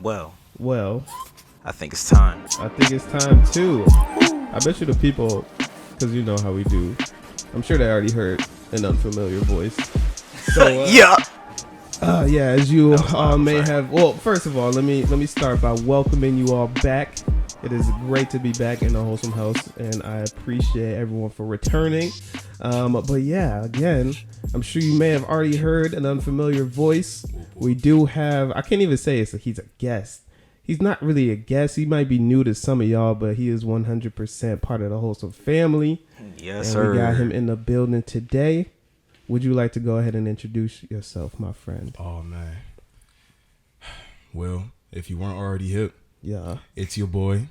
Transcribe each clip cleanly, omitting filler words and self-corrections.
Well, I think it's time. I think it's time too. I bet you the people, because you know how we do, I'm sure they already heard an unfamiliar voice. So, Yeah. yeah, as you all may sorry. have. Well, first of all, let me start by welcoming you all back. It is great to be back in the Wholesome House, and I appreciate everyone for returning. But yeah, again, I'm sure you may have already heard an unfamiliar voice. We do have, I can't even say he's a guest. He's not really a guest. He might be new to some of y'all, but he is 100% part of the Wholesome family. Yes, and sir. We got him in the building today. Would you like to go ahead and introduce yourself, my friend? Oh, man. Well, if you weren't already hip, Yeah. it's your boy,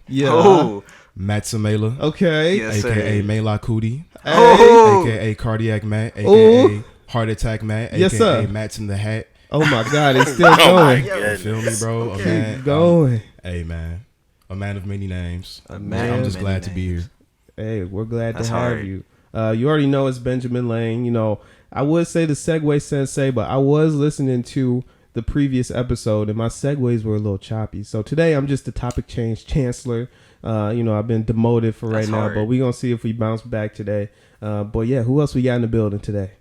Matt Samela, Okay. Yes, a.k.a. sir. Mela Cootie, Oh. a.k.a. Cardiac Matt, a.k.a. Heart Attack Matt, Yes, a.k.a. sir. Matt's in the Hat. Oh, my God. It's still my going. God. You feel me, bro? A Keep man, going. hey, man. A man of many names. man I'm of just many glad to be here. names. Hey, we're glad That's to have hard. you. You already know it's Benjamin Lane. You know, I would say the segue sensei, but I was listening to the previous episode and my segues were a little choppy. So today I'm just the topic change chancellor. I've been demoted for right That's now, hard. but we're going to see if we bounce back today. But yeah, who else we got in the building today?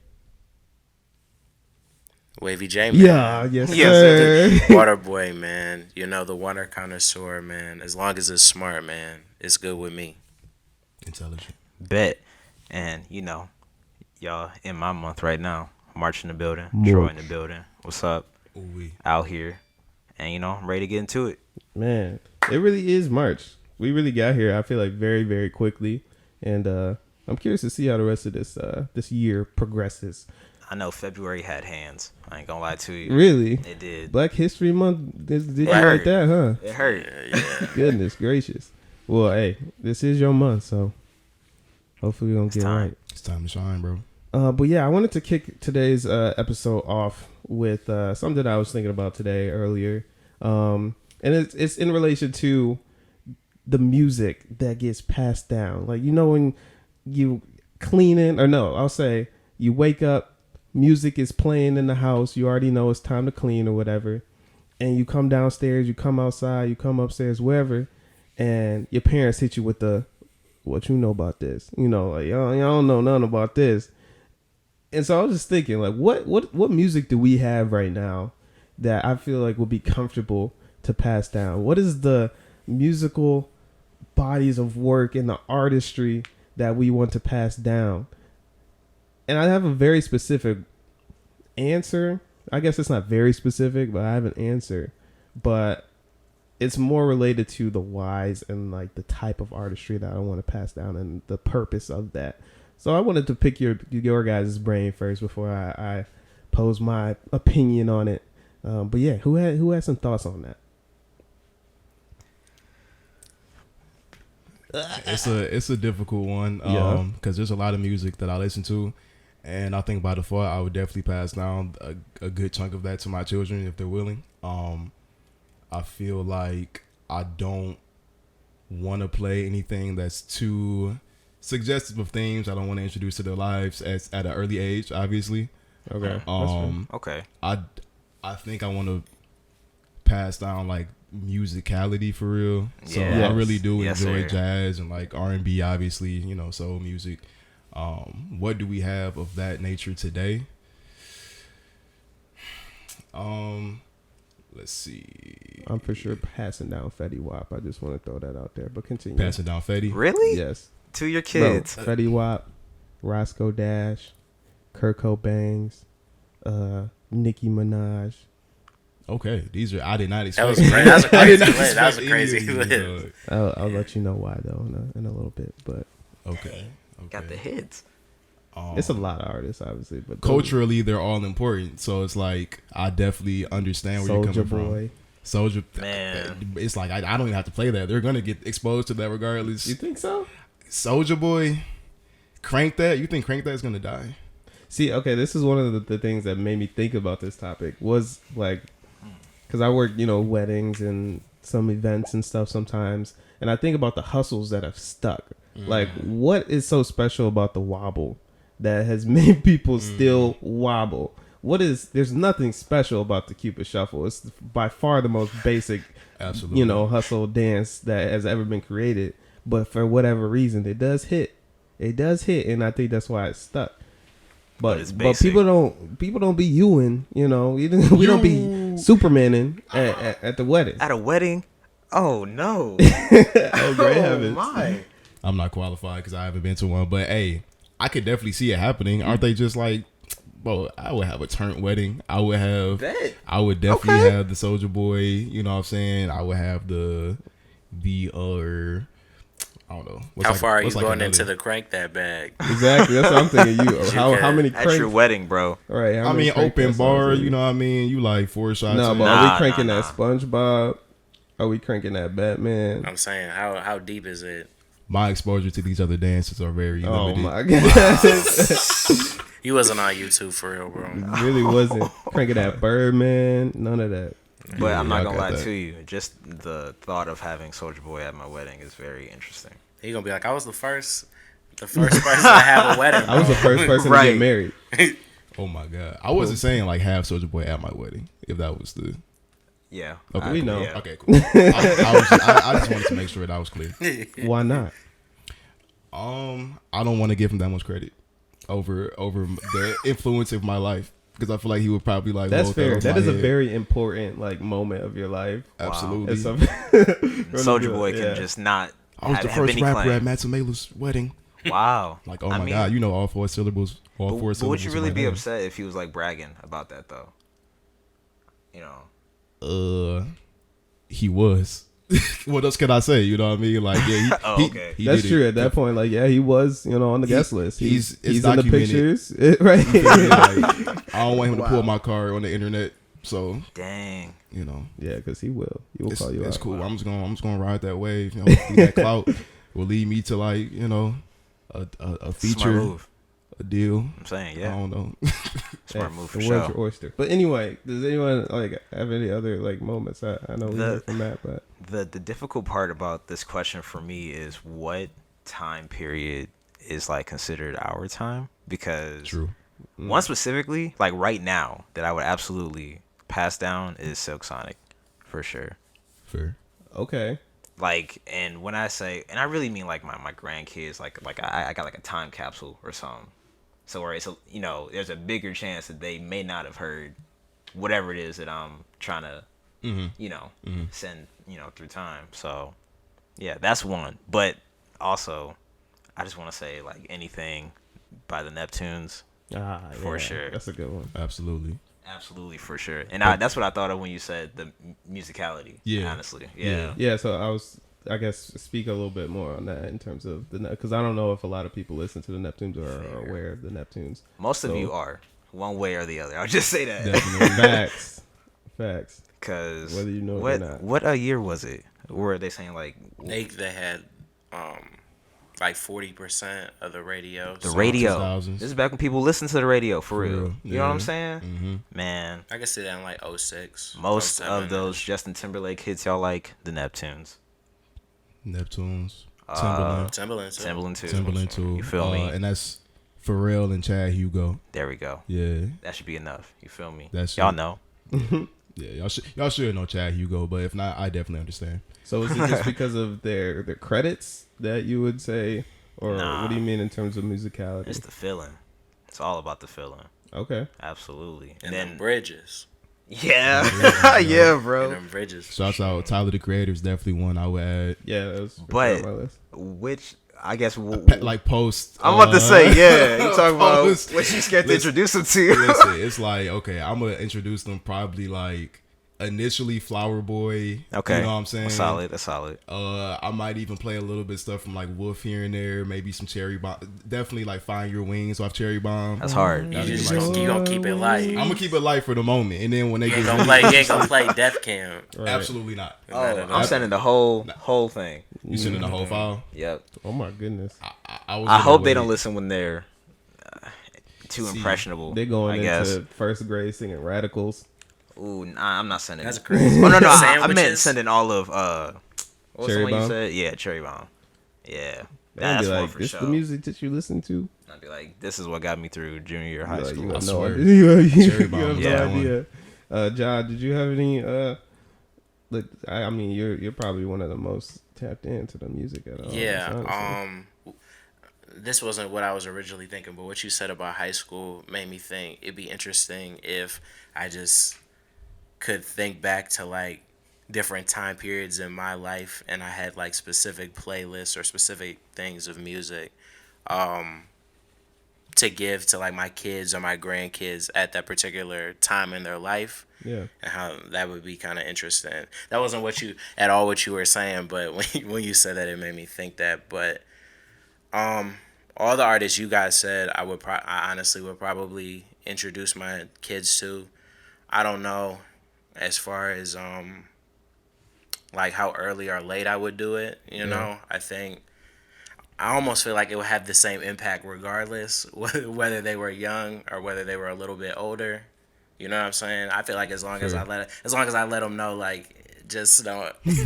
Wavy J, man. Yeah, yes, Yes, sir. Water boy, man. You know, the water connoisseur, man. As long as it's smart, man, it's good with me. Intelligent. Bet. And, y'all in my month right now. March in the building. March. Troy in the building. What's up? Ooh-wee. Out here. And, I'm ready to get into it. Man, it really is March. We really got here, I feel like, very, very quickly. And I'm curious to see how the rest of this year progresses. I know February had hands. I ain't gonna lie to you. Really? It did. Black History Month did you Right. like that, huh? It hurt. Yeah. Goodness gracious. Well, hey, this is your month, so hopefully we're going to get time. right. It's time to shine, bro. But yeah, I wanted to kick today's episode off with something that I was thinking about today earlier. And it's in relation to the music that gets passed down. Like, when you cleaning, or no, I'll say you wake up, music is playing in the house. You already know it's time to clean or whatever. And you come downstairs, you come outside, you come upstairs, wherever. And your parents hit you with the, what you know about this? Like, y'all don't know nothing about this. And so I was just thinking, like, what music do we have right now that I feel like would be comfortable to pass down? What is the musical bodies of work and the artistry that we want to pass down? And I have a very specific answer. I guess it's not very specific, but I have an answer. But it's more related to the whys and like the type of artistry that I want to pass down and the purpose of that. So I wanted to pick your guys' brain first before I pose my opinion on it. But yeah, who had some thoughts on that? It's a difficult one because there's a lot of music that I listen to, and I think by default I would definitely pass down a good chunk of that to my children if they're willing. I feel like I don't want to play anything that's too suggestive of things I don't want to introduce to their lives at an early age, obviously. Okay. Okay. I think I want to pass down like musicality for real. So Yes. I really do Yes, enjoy sir. jazz and like R&B, obviously, soul music. What do we have of that nature today? Let's see. I'm for sure passing down Fetty Wap. I just want to throw that out there. But continue. Passing down Fetty. Really? Yes. To your Bro, kids. Fetty Wap, Roscoe Dash, Kurt Cobain's, Nicki Minaj. Okay, these are I did not That expect. was crazy. That was a I did crazy not list. That was expect a crazy any of these, list. I'll let you know why though in a little bit. But Okay. Got the hits. it's a lot of artists, obviously. But Culturally, they're all important. So it's like I definitely understand where you're Soulja coming Boy. from. Soldier, Man. it's like I don't even have to play that. They're gonna get exposed to that regardless. You think so? Soldier Boy, Crank That. You think Crank That is gonna die? See, okay, this is one of the things that made me think about this topic was like, because I work, weddings and some events and stuff sometimes, and I think about the hustles that have stuck. Like, what is so special about the wobble that has made people still wobble? there's nothing special about the Cupid Shuffle. It's by far the most basic, Absolutely. hustle dance that has ever been created. But for whatever reason, it does hit. It does hit, and I think that's why it's stuck. But it's But basic. people don't be youing, we don't be Supermaning at the wedding. At a wedding? Oh no! Oh, great heavens! My. I'm not qualified because I haven't been to one, but hey, I could definitely see it happening. Aren't they just like, bro? I would have a turnt wedding. I would definitely have the Soldier Boy. You know what I'm saying? I would have the I don't know. How far are you going into the crank that bag? Exactly. That's what I'm thinking. How many At crank? your wedding, bro. Right. I mean, open bar. You know what I mean? You like 4 shots. No, in. but Nah, are we cranking nah. that SpongeBob? Are we cranking that Batman? I'm saying, how deep is it? My exposure to these other dances are very Oh limited. my god! You wasn't on YouTube for real, bro. Really wasn't cranking that Birdman. None of that. But Yeah, I'm not I gonna got lie that. to you. Just the thought of having Soldier Boy at my wedding is very interesting. He gonna be like, I was the first person to have a wedding. I was the first person to Right. get married. Oh my god! I wasn't saying like have Soldier Boy at my wedding. If that was the Yeah. Okay. We know. Yeah. okay, cool. I just wanted to make sure that was clear. Why not? I don't want to give him that much credit over the influence of my life because I feel like he would probably like. That's roll fair. off That my is a head. very important moment of your life. Absolutely. It's something- Soldier Boy Yeah. can just not I was have, the have first any rapper claim. at Matsumelu's wedding. Wow. Like, oh I my mean, god, you know all 4 syllables. All But, 4 but syllables. would you of really my be name. upset if he was like bragging about that though? You know. He was. What else can I say? You know what I mean? Like, yeah, Oh, okay. he That's did true. it. At that point, like, yeah, he was, on the guest list. he's in the documented. pictures, right? Like, I don't want him to pull my card on the internet. So, Dang. you know, Yeah, because he will. He will it's, call you it's out. cool. I'm just gonna ride that wave. Hopefully that clout will lead me to like a feature, Smart move. a deal. I'm saying, I yeah. don't know. Smart Hey, move for the world's sure. your oyster. But anyway, does anyone have any other moments? I know we heard from Matt, but The difficult part about this question for me is what time period is like considered our time, because True. one specifically, like right now, that I would absolutely pass down is Silk Sonic, for sure. Fair. okay. Like, and when I say, and I really mean like my grandkids, like I got like a time capsule or something, so where it's there's a bigger chance that they may not have heard whatever it is that I'm trying to send through time. So yeah, that's one. But also, I just want to say like anything by the Neptunes, For sure. That's a good one. Absolutely. absolutely, for sure. And that's what I thought of when you said the musicality. Yeah. Honestly, yeah. Yeah, so I guess speak a little bit more on that in terms of because I don't know if a lot of people listen to the Neptunes or are aware of the Neptunes. Most of you are, one way or the other. I'll just say that. Definitely. Facts. Because Whether you know it or what not. what year was it? Were they saying like They had like 40% of the radio. the so radio? 2000s. This is back when people listened to the radio for real. real, You know what I'm yeah. saying? Mm-hmm. Man, I can see that in like 06. most 07. of those Justin Timberlake hits y'all like the Neptunes. Neptunes. Timberland. Timberland too. Timberland too. You feel me? And that's Pharrell and Chad Hugo. There we go. Yeah. That should be enough. You feel me? That's y'all it. know. Yeah, y'all should know Chad Hugo, but if not, I definitely understand. So is it just because of their credits that you would say, or Nah. what do you mean in terms of musicality? It's the feeling. It's all about the feeling. Okay. Absolutely. And then them bridges. yeah, yeah, And bro. them bridges. Shouts out Tyler the Creator is definitely one I would add. Yeah, that was for But- sure on my list. Which I guess Like post. I'm about to say, yeah. You talking about post- what you scared to listen- introduce them to? Listen, it's like, okay, I'm gonna introduce them probably like initially Flower Boy. Okay, You know what I'm saying? That's solid. I might even play a little bit stuff from like Wolf here and there, maybe some Cherry Bomb. Definitely like Find Your Wings off Cherry Bomb. That's hard. You That'd be just like- you gonna keep it light. I'm gonna keep it light for the moment, and then when they You ain't get gonna ready- you ain't gonna play Def Camp. Right. absolutely not. Oh, Nah, I'm sending the whole thing. You sending the whole file? Yep. Oh my goodness. I was I gonna hope they wait. don't listen when they're too See, impressionable. They're going I guess. into first grade singing Radicals. Ooh, nah, I'm not sending. That's it. crazy. Oh no, I meant Sandwiches? sending all of what was the Cherry one you Bomb? said? Yeah, Cherry Bomb. Yeah. They'd be That's one like, for "This sure. the music that you listen to?" I'd be like, this is what got me through junior year of high Like, school. you have I no swear. idea. You Cherry have bomb. no Yeah. idea. John, did you have any? Like, I mean, you're probably one of the most tapped into the music at all. Yeah. This wasn't what I was originally thinking, but what you said about high school made me think it'd be interesting if I just could think back to like different time periods in my life and I had like specific playlists or specific things of music to give to like my kids or my grandkids at that particular time in their life. Yeah. And how that would be kind of interesting. That wasn't what you were saying, but when you said that, it made me think that. But all the artists you guys said, I honestly would probably introduce my kids to. I don't know as far as like how early or late I would do it. You know, I almost feel like it would have the same impact regardless whether they were young or whether they were a little bit older. You know what I'm saying? I feel like as long as I let them know, like, just don't, hey,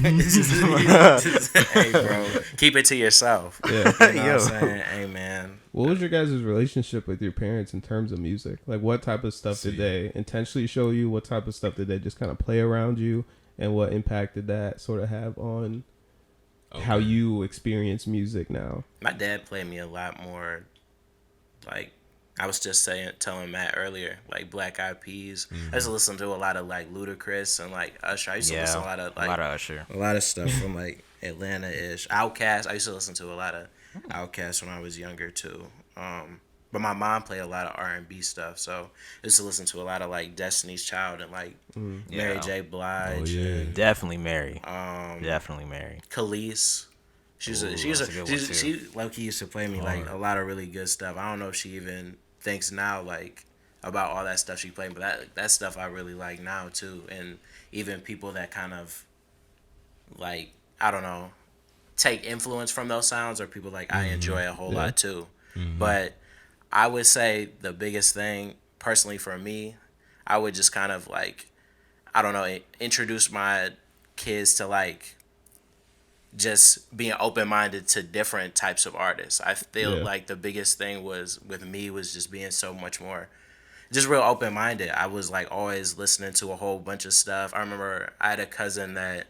bro, keep it to yourself. Yeah. You know what I'm saying? Hey, man. What was your guys' relationship with your parents in terms of music? Like, what type of stuff did they intentionally show you? What type of stuff did they just kind of play around you? And what impact did that sort of have on how you experience music now? My dad played me a lot more, like, I was just telling Matt earlier, like Black Eyed Peas. I used to listen to a lot of like Ludacris and like Usher. I used to listen to a lot of Usher. A lot of stuff from like Atlanta-ish. Outkast. I used to listen to a lot of Outkast when I was younger too. But my mom played a lot of R&B stuff, so I used to listen to a lot of like Destiny's Child and like Mary J. Blige. And, Definitely Mary. Definitely Mary. Khalees. She low-key used to play me like a lot of really good stuff. I don't know if she even thinks now like about all that stuff she played, but that stuff I really like now too. And even people that kind of like, I don't know, take influence from those sounds, or people like I enjoy a whole lot too. But I would say the biggest thing personally for me, I would just kind of like, I don't know, introduce my kids to like just being open-minded to different types of artists. I feel like the biggest thing was with me was just being so much more just real open-minded. I was like always listening to a whole bunch of stuff. I remember I had a cousin that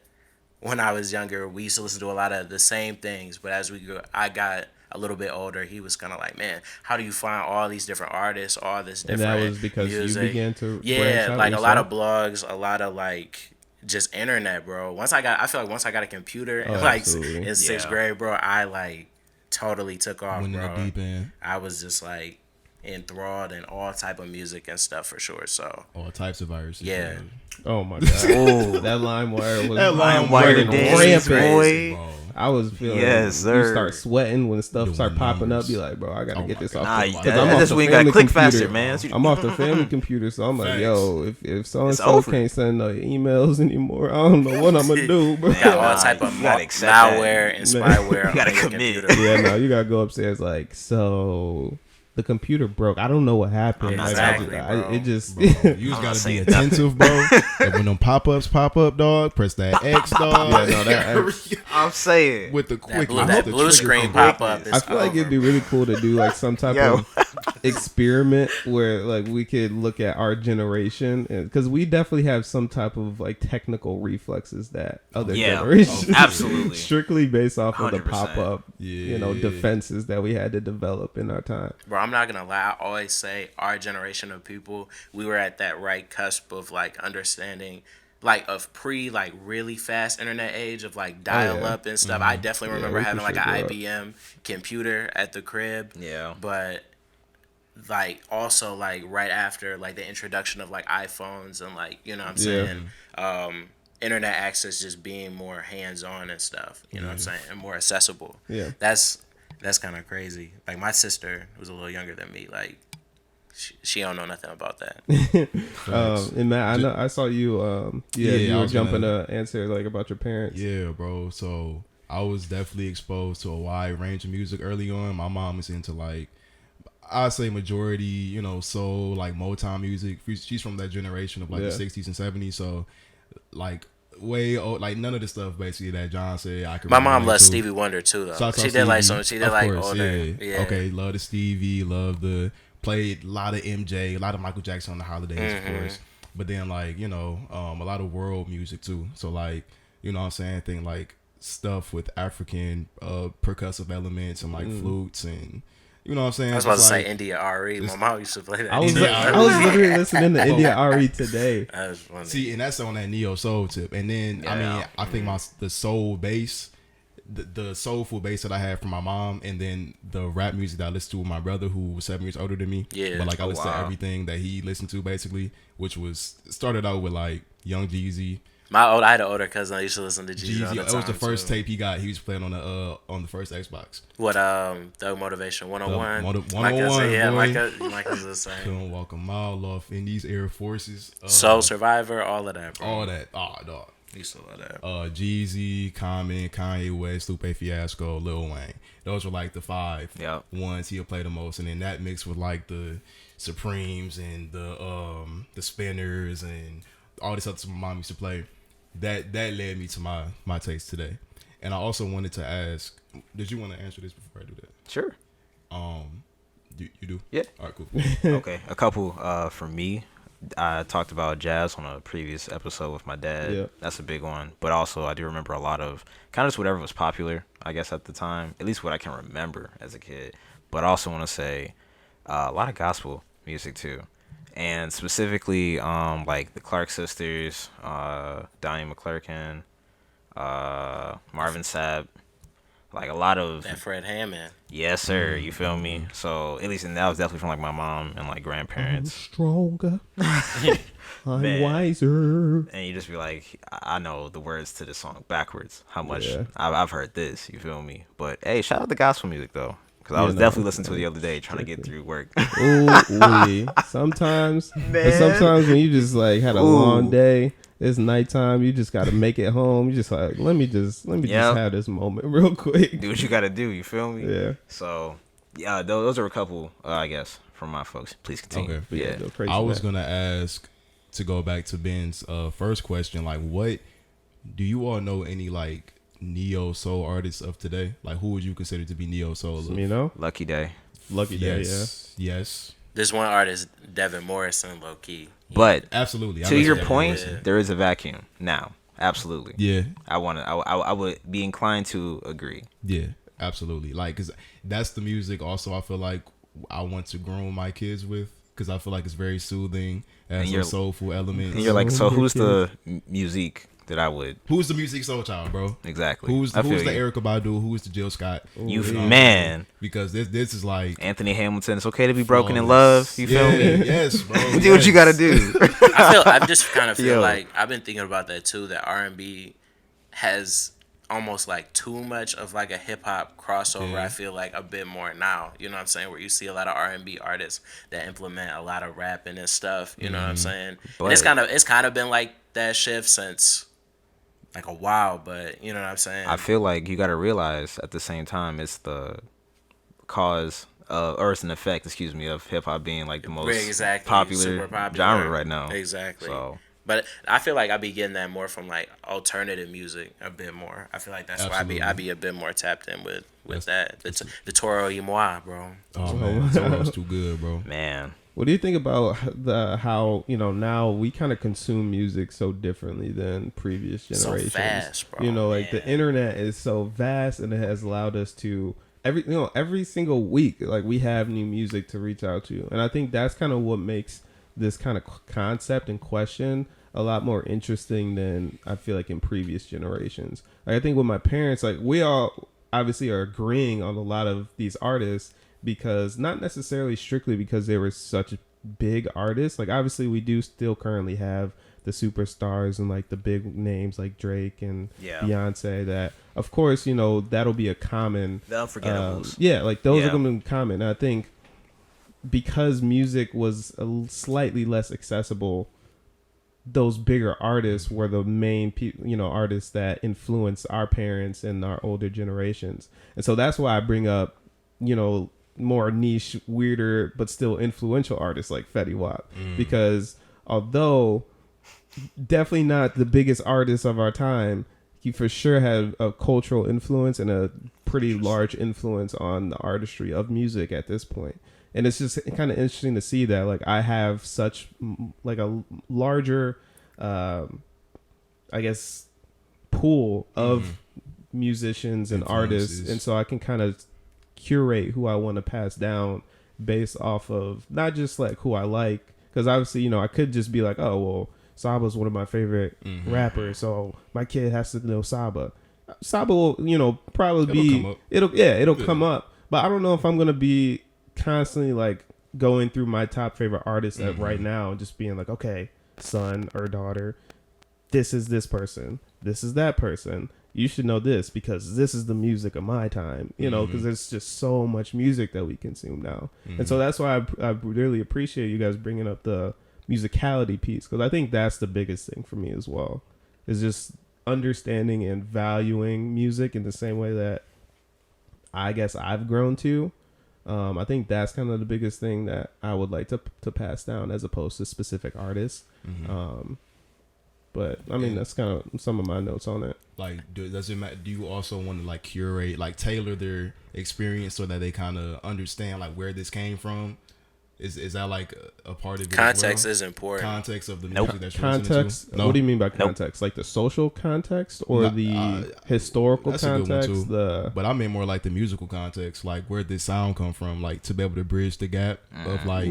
when I was younger, we used to listen to a lot of the same things, but as I got a little bit older, he was kind of like, man, how do you find all these different artists, all this different music? And that was because you began to branch out like yourself? A lot of blogs, a lot of like just internet, bro. I feel like once I got a computer in sixth grade, bro, I like totally took off, went bro. In the deep end. I was just like enthralled in all type of music and stuff for sure. So all types of viruses. Yeah. Oh my god. That LimeWire was rampant. Boy. I was feeling you start sweating when stuff start popping up. Be like, bro, I gotta get this off. That's when you gotta click faster, man. I'm off the family computer, so I'm like, yo, if so and so can't send no emails anymore, I don't know what I'm gonna do, bro. Got all type of malware and spyware. You gotta commit. Yeah, no, you gotta go upstairs. Like, so the computer broke. I don't know what happened. Exactly, it just bro, you just gotta be attentive, bro. And when them pop-ups pop up, dog, press that X, dog. Yeah, no, that I'm saying with the quick that blue screen pop up. I feel like it'd be really cool to do like some type of experiment where like we could look at our generation, because we definitely have some type of like technical reflexes that other generations absolutely strictly based off of the 100%. pop-up defenses that we had to develop in our time. Bro, I'm not gonna lie, I always say our generation of people, we were at that right cusp of like understanding like of like really fast internet age of like dial up and stuff. I definitely remember having like an IBM computer at the crib. Yeah. But like also like right after like the introduction of like iPhones and like, you know what I'm saying? Internet access just being more hands-on and stuff, you know what I'm saying? And more accessible. Yeah. That's kind of crazy. Like my sister was a little younger than me. Like she don't know nothing about that. And Matt, I saw you. You were jumping to answer like about your parents. Yeah, bro. So I was definitely exposed to a wide range of music early on. My mom is into like, I say majority, soul, like Motown music. She's from that generation of like the 60s and 70s. So like way old, like none of the stuff basically that John said. I could. My mom loves Stevie Wonder too, though. So She did like some. She did like course, older. Yeah. Okay, love the Stevie, love the played a lot of MJ, a lot of Michael Jackson on the holidays, of course. But then like a lot of world music too. So like what I'm saying, thing like stuff with African percussive elements and like flutes and. You know what I'm saying? I was about to say India RE. My mom used to play that. I was literally listening to India RE today. That was funny. See, and that's on that neo soul tip. And then I think the soul bass, the soulful bass that I had from my mom, and then the rap music that I listened to with my brother, who was 7 years older than me. Yeah. But like I listened to everything that he listened to basically, which started out with like Young Jeezy. I had an older cousin. I used to listen to Jeezy. It was the first tape he got. He was playing on the first Xbox. What the Motivation 101. 101. Yeah, Micah's the same. Couldn't walk a mile off in these Air Forces. Soul Survivor, all of that, bro. All that. Oh, dog. Used to love that. Jeezy, Common, Kanye West, Lupe Fiasco, Lil Wayne. Those were like the 5 ones he'll play the most, and then that mixed with like the Supremes and the Spinners and all this other stuff my mom used to play. That led me to my taste today. And I also wanted to ask, did you want to answer this before I do that? Sure. You do? Yeah. All right, cool. Okay, a couple for me. I talked about jazz on a previous episode with my dad. Yeah. That's a big one. But also, I do remember a lot of kind of just whatever was popular, I guess, at the time. At least what I can remember as a kid. But I also want to say a lot of gospel music, too. And specifically, like the Clark sisters, Donnie McClurkin, Marvin Sapp, like a lot of that Fred Hammond. Yes, sir. You feel me? So at least, and that was definitely from like my mom and like grandparents. I'm stronger. I'm Man. wiser. And you just be like, I know the words to this song backwards. How much I've heard this. You feel me? But hey, shout out to gospel music though. Because I was definitely listening to it the other day trying to get through work. Ooh, sometimes when you just like had a long day, it's nighttime, you just got to make it home. You just like, let me just have this moment real quick. Do what you got to do, you feel me? Yeah. So, yeah, those are a couple, I guess, from my folks. Please continue. Okay. Yeah. I was going to ask, to go back to Ben's first question, like what, do you all know any like neo soul artists of today? Like who would you consider to be neo soul? Lucky Day. Yes. This one artist, Devin Morrison, low key. But absolutely, to your point, there is a vacuum now. Absolutely. Yeah. I would be inclined to agree. Yeah, absolutely. Like, cause that's the music. Also, I feel like I want to groom my kids with, because I feel like it's very soothing, has some soulful elements. And you're like, so who's the music that I would? Who's the music soul child, bro? Exactly. Who's the Erykah Badu? Who's the Jill Scott? Man. Because this is like Anthony Hamilton. It's okay to be broken in love. You feel me? Yes, bro. Do what you gotta do. I just kind of feel like I've been thinking about that too. That R&B has almost like too much of like a hip hop crossover. I feel like a bit more now. You know what I'm saying? Where you see a lot of R&B artists that implement a lot of rapping and stuff. You know what I'm saying? And it's kind of been like that shift since like a while, but you know what I'm saying? I feel like you got to realize at the same time it's the cause or it's an effect, of hip hop being like the most popular genre right now. Exactly. So, but I feel like I be getting that more from like alternative music a bit more. I feel like that's why I be a bit more tapped in with that. The Toro y Moi, bro. Oh man, Toro's too good, bro. Man. What do you think about how now we kind of consume music so differently than previous generations? So fast, bro. The internet is so vast, and it has allowed us to every single week, like we have new music to reach out to, and I think that's kind of what makes this kind of concept and question a lot more interesting than I feel like in previous generations. Like I think with my parents, like we all obviously are agreeing on a lot of these artists. Because not necessarily strictly because they were such big artists. Like obviously we do still currently have the superstars and like the big names like Drake and Beyonce that of course, that'll be a common. The unforgettables. Like those are going to be common. And I think because music was slightly less accessible, those bigger artists were the main artists that influenced our parents and our older generations. And so that's why I bring up, more niche, weirder, but still influential artists like Fetty Wap. Because although definitely not the biggest artist of our time, he for sure had a cultural influence and a pretty large influence on the artistry of music at this point. And it's just kind of interesting to see that, like, I have such like a larger, I guess, pool of musicians and artists, and so I can kind of curate who I want to pass down based off of not just like who I like, because obviously, you know, I could just be like, oh well, Saba's one of my favorite rappers, so my kid has to know Saba. Saba will, you know, probably it'll come up, but I don't know if I'm gonna be constantly like going through my top favorite artists at right now and just being like, okay, son or daughter, this is this person, this is that person, you should know this because this is the music of my time, you know, because there's just so much music that we consume now. And so that's why I really appreciate you guys bringing up the musicality piece, because I think that's the biggest thing for me as well, is just understanding and valuing music in the same way that I guess I've grown to. I think that's kind of the biggest thing that I would like to pass down, as opposed to specific artists. But I mean, that's kind of some of my notes on it. Like, does it matter? Do you also want to like curate, like tailor their experience so that they kind of understand like where this came from? Is that like a part of it? Context is important. Context of the music that you're context. listening to? What do you mean by context? Like the social context or the historical context? But I mean more like the musical context, like where did this sound come from, like to be able to bridge the gap of like.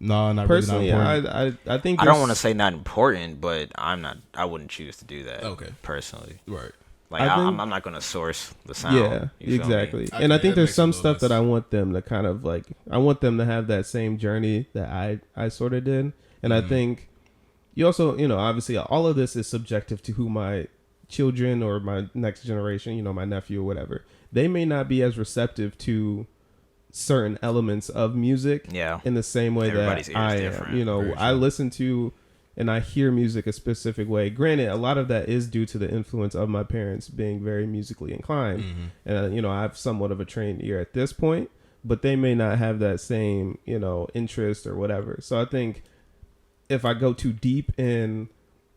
No, not personally. Really I think I don't want to say not important, but I wouldn't choose to do that. Okay. Personally. Right. Like I'm not gonna source the sound. Yeah, exactly. And I think there's some stuff that I want them to kind of like. I want them to have that same journey that I sort of did. And I think you also, you know, obviously all of this is subjective to who my children or my next generation, you know, my nephew or whatever. They may not be as receptive to certain elements of music in the same way that I am. You know, I listen to and I hear music a specific way. Granted, a lot of that is due to the influence of my parents being very musically inclined. And, you know, I have somewhat of a trained ear at this point, but they may not have that same, you know, interest or whatever. So I think if I go too deep in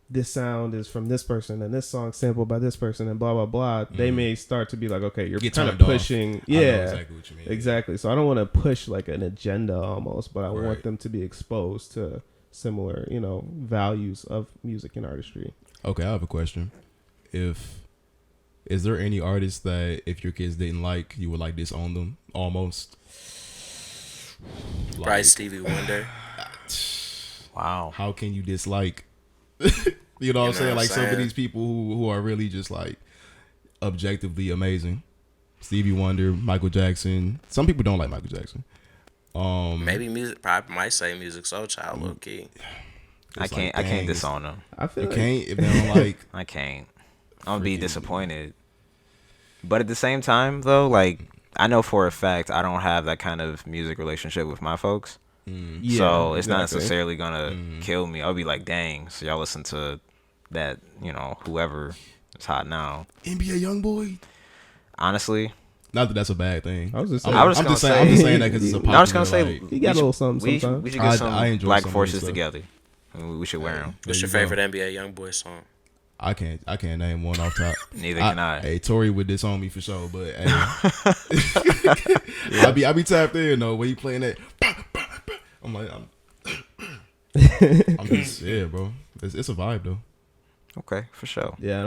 this sound is from this person and this song sampled by this person and blah, blah, blah, they may start to be like, okay, you're kind of pushing. Yeah, I know exactly what you mean. Exactly. So I don't want to push like an agenda almost, but I want them to be exposed to similar, you know, values of music and artistry. Okay, I have a question. Is there any artist that if your kids didn't like, you would like disown them almost? Probably Stevie Wonder. Wow. How can you dislike? You know what I'm saying? Like some of these people who are really just like objectively amazing. Stevie Wonder, Michael Jackson. Some people don't like Michael Jackson. Maybe music. Probably might say Music Soul Child, low key. I can't disown them. I feel you like can't if they don't like. I can't. I'm gonna be disappointed. But at the same time, though, like I know for a fact I don't have that kind of music relationship with my folks. Yeah, so it's not necessarily gonna kill me. I'll be like, dang, so y'all listen to that, you know, whoever is hot now. NBA YoungBoy. Honestly, not that that's a bad thing. I was just saying that because it's a popular. I was gonna say he got a little something. We should get some Black Forces together. We should wear them. What's your favorite NBA YoungBoy song? I can't name one off top. Neither can I. Hey, Tory would disown me for sure, but hey, I be tapped in though when he playing that. I'm like, I'm just bro. It's a vibe though. Okay, for sure. Yeah,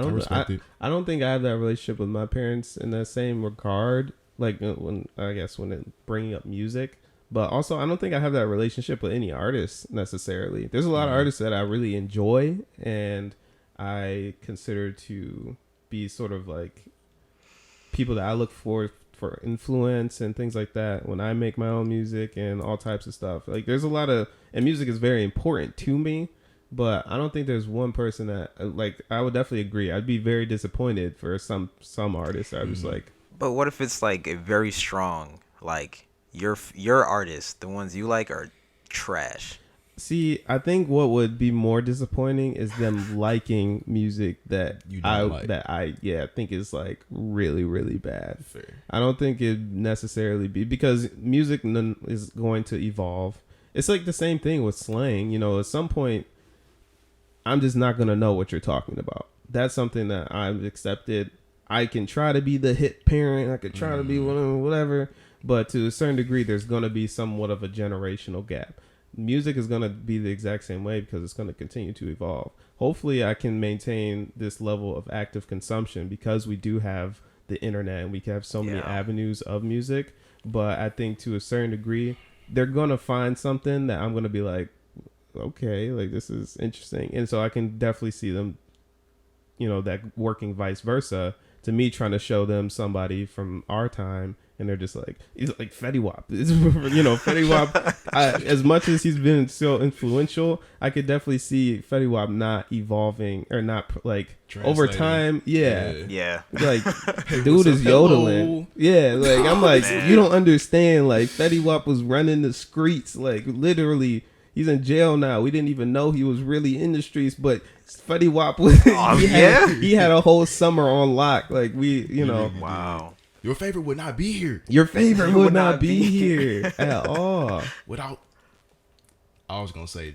I don't think I have that relationship with my parents in that same regard. Like when bringing up music, but also I don't think I have that relationship with any artists necessarily. There's a lot of artists that I really enjoy and I consider to be sort of like people that I look for influence and things like that when I make my own music and all types of stuff. Like there's a lot of, and music is very important to me, but I don't think there's one person that like, I would definitely agree. I'd be very disappointed for some artists. I was like, but what if it's like a very strong, like your artists, the ones you like are trash? See, I think what would be more disappointing is them liking music that I think is like really, really bad. Fair. I don't think it'd necessarily be, because music is going to evolve. It's like the same thing with slang. You know, at some point, I'm just not gonna know what you're talking about. That's something that I've accepted. I can try to be the hit parent. I could try to be whatever, but to a certain degree, there's gonna be somewhat of a generational gap. Music is gonna be the exact same way because it's gonna continue to evolve. Hopefully, I can maintain this level of active consumption because we do have the internet and we have so many avenues of music. But I think to a certain degree, they're gonna find something that I'm gonna be like, okay, like this is interesting, and so I can definitely see them, that working vice versa to me, trying to show them somebody from our time, and they're just like, he's like Fetty Wap. Fetty Wap. As much as he's been so influential, I could definitely see Fetty Wap not evolving or not like over time. Yeah. Like, dude is yodeling. Yeah, like I'm like, you don't understand. Like Fetty Wap was running the streets, like literally. He's in jail now. We didn't even know he was really in the streets, but Fetty Wap was. He had a whole summer on lock. Like Wow. Your favorite would not be here. Your favorite would not be here at all. Without. I was gonna say.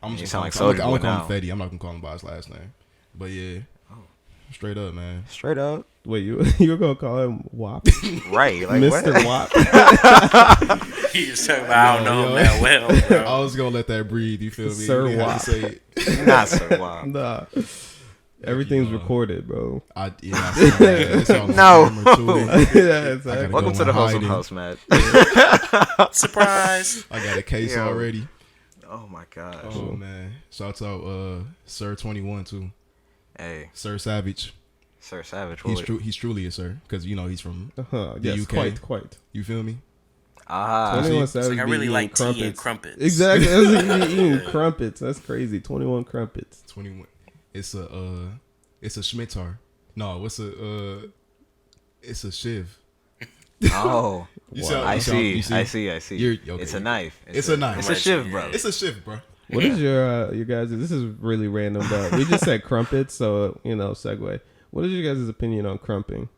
I'm You just sound gonna like call Soulja Boy him now. Fetty. I'm not gonna call him by his last name. But yeah. Straight up, man. Straight up. Wait, you're gonna call him Wap? Right. Like Mr. what? Wap? He's talking about, I don't know him that well, bro. I was gonna let that breathe. You feel me? Sir You didn't have Wap. to say it. Not so wild. Nah. Everything's recorded, bro. I see that. It's on No. camera, too. Yeah, exactly. gotta Welcome go to the in Wholesome hiding. House, Matt. Surprise. I got a case Yo. already. Oh my gosh. Oh man! Shouts out Sir 21 too. Hey, Sir Savage. Sir Savage. He's truly a sir because he's from the Yes, UK. quite. You feel me? 21 It's like I really like tea and crumpets. Exactly. That's like eating crumpets. That's crazy. 21 crumpets. 21. It's a Schmittar. No, it's a shiv. Oh, You wow. saw- I you saw- see. you see? I see. I see. You're- okay. It's a knife. It's a knife. It's a shiv, bro. It's a shiv, bro. What is your guys? This is really random, but we just said crumpets, so segue. What is your guys' opinion on crumping?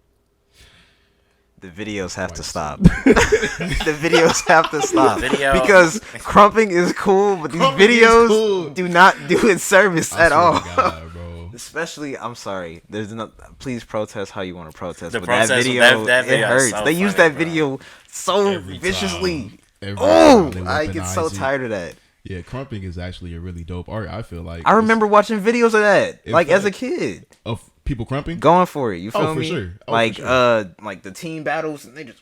The videos have to stop. The videos have to stop. Video. Because crumping is cool, but these Crumping is videos cool. do not do it service I at swear all. to God, bro. Especially, I'm sorry. There's no. Please protest how you want to protest. The But that protest- video, that it video is hurts. so They use funny, that bro. video so Every viciously. time. Every Oh, time they I get so weaponize it. tired of that. Yeah, crumping is actually a really dope art. I feel like I remember watching videos of that, It's like as a like- kid, of people crumping. going for it. You feel Oh, for me? sure. Oh, like, for sure. like the team battles, and they just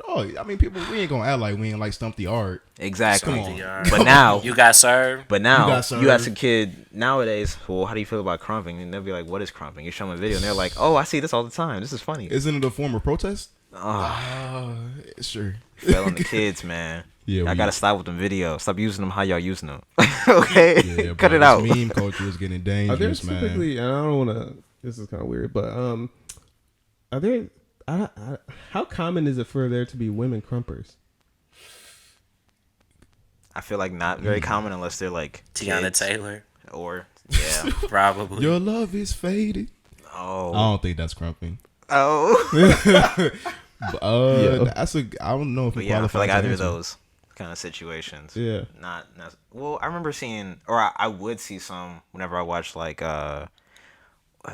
Oh, I mean, we ain't gonna act like we ain't like stump the art. exactly. Come on. But now, You got served. But now, You got served. you as a kid nowadays, well, how do you feel about crumping? And they'll be like, what is crumping? You show them a video, and they're like, oh, I see this all the time. This is funny. Isn't it a form of protest? Sure. Failing the kids, man. Yeah, I gotta stop with them videos. Stop using them how y'all using them. Okay? Yeah, Cut bro, it out. this meme culture is getting Are there dangerous, man. typically? And I don't want to. This is kind of weird, but are there? How common is it for there to be women crumpers? I feel like not very common unless they're like Tiana kids Taylor. or yeah. Probably. Your love is faded. I Oh. don't think that's crumping. Oh. But, that's a. I don't know if But it yeah, I feel like qualifies either as of answer. those kind of situations. Yeah. Not well, I remember seeing, or I would see some whenever I watched like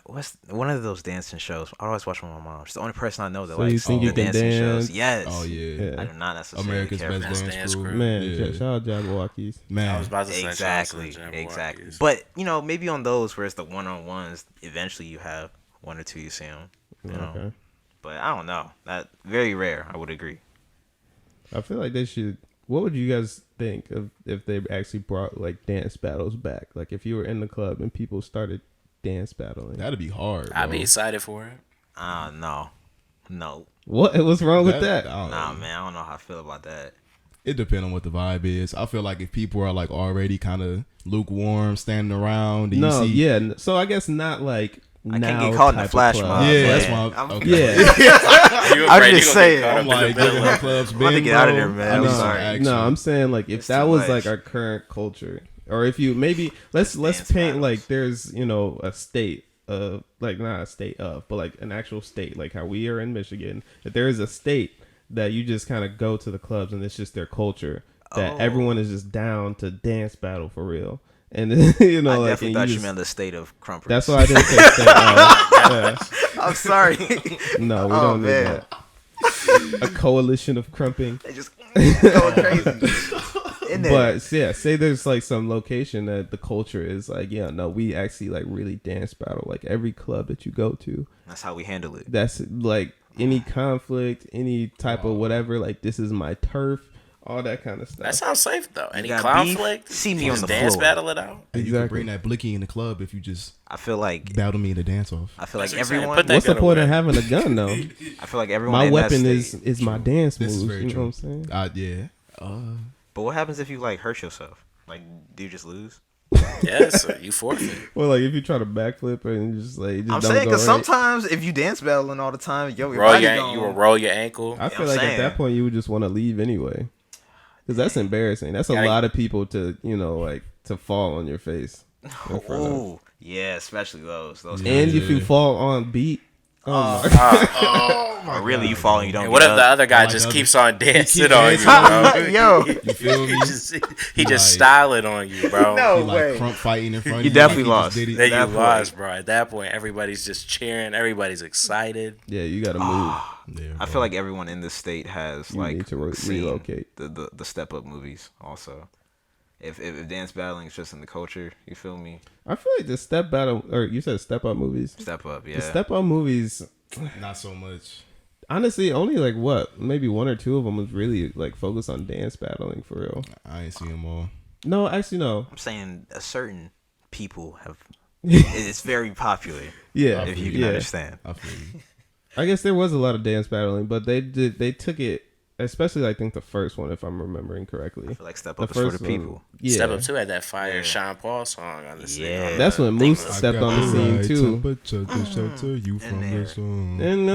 what's one of those dancing shows. I always watch with my mom. She's the only person I know that So you likes think the you can dancing shows. dance? Yes. Oh yeah. I do not necessarily America's care Best for that. Dance Crew. Man, Yeah. shout out Jabberwockies. I Man, was about to say Exactly. Johnson, Exactly. Jabberwockies. But maybe on those where it's the one-on-ones, eventually you have one or two you see them. You know. Okay. But I don't know. That very rare. I would agree. I feel like they should. What would you guys think of if they actually brought like dance battles back? Like if you were in the club and people started dance battling. that'd be hard. Bro. I'd be excited for it. No. What's wrong with that? I don't Nah, know. man. I don't know how I feel about that. It depends on what the vibe is. I feel like if people are like already kind of lukewarm, standing around, and No, you see, yeah. So I guess not like I now can't get caught in a type of flash club. mob. yeah, man. that's why. I'm- Okay. Yeah. You I'm afraid just you gonna saying. get caught I'm up in like, the look at middle. how clubs I'm about to been, get out of bro. there, man. I I'm need some sorry. action. No, I'm saying like if It's that too was much. like our current culture, or if you maybe let's dance paint battles. like there's a state of like not a state of but like an actual state like how we are in Michigan. That there is a state that you just kind of go to the clubs and it's just their culture that Oh. everyone is just down to dance battle for real. And then, you know, I like, definitely thought you meant the state of Krump. That's why I didn't say state. Yeah. I'm sorry. No, we don't need that. A coalition of crumping. They just going crazy. In there. But yeah, say there's like some location that the culture is like, yeah, no, we actually like really dance battle. Like every club that you go to. That's how we handle it. That's like any conflict, any type of whatever. Like this is my turf. All that kind of stuff. That sounds safe though. Any got conflict, beef? See me on the dance floor. battle it out. And you can bring that blicky in the club if you just I feel like battle me in the dance off. I feel like That's what I'm saying. everyone. Put that What's the gun point away. of having a gun though? I feel like everyone. My in weapon that is state, my dance This is moves. very You know true. what I'm saying? Yeah. But what happens if you like hurt yourself? Like, do you just lose? Yes, you forfeit. Well, like if you try to backflip and just like, just I'm don't saying go because right. sometimes if you dance battling all the time, yo, your Roll body your, gone. you will roll your ankle. I feel I'm like at saying. that point you would just want to leave anyway, because that's embarrassing. That's a Gotta- lot of people to like to fall on your face. in front of. Ooh, yeah, especially those. And Yeah. if you fall on beat, oh my Or really, you fall and you don't. And what get if the up? other guy like just the keeps on dancing keep on you, dancing. bro? Yo, You feel me? He just Like- styling on you, bro. No. He like way. Krump fighting in front of You you. definitely like he lost. just did it. Then you That point. lost, bro. At that point, everybody's just cheering. Everybody's excited. yeah, you got to move. Yeah, I bro. feel like everyone in this state has You like need to seen relocate. the Step Up movies. Also, if dance battling is just in the culture, you feel me? I feel like the step battle, or you said step up movies. Step Up, yeah. The step up movies, not so much. honestly, only like maybe one or two of them was really like focused on dance battling for real. I ain't see them all. No, actually, no. I'm saying a certain people have. It's very popular. Yeah, If you can yeah. understand. I feel you. I guess there was a lot of dance battling, but they took it, especially I think the first one, if I'm remembering correctly. I feel like Step The Up is for first the people. one, yeah, Step Up 2 had that fire Yeah. Sean Paul song on the scene. Yeah. that's when Moose I stepped got on the scene right too. temperature to shelter you from there. the sun. And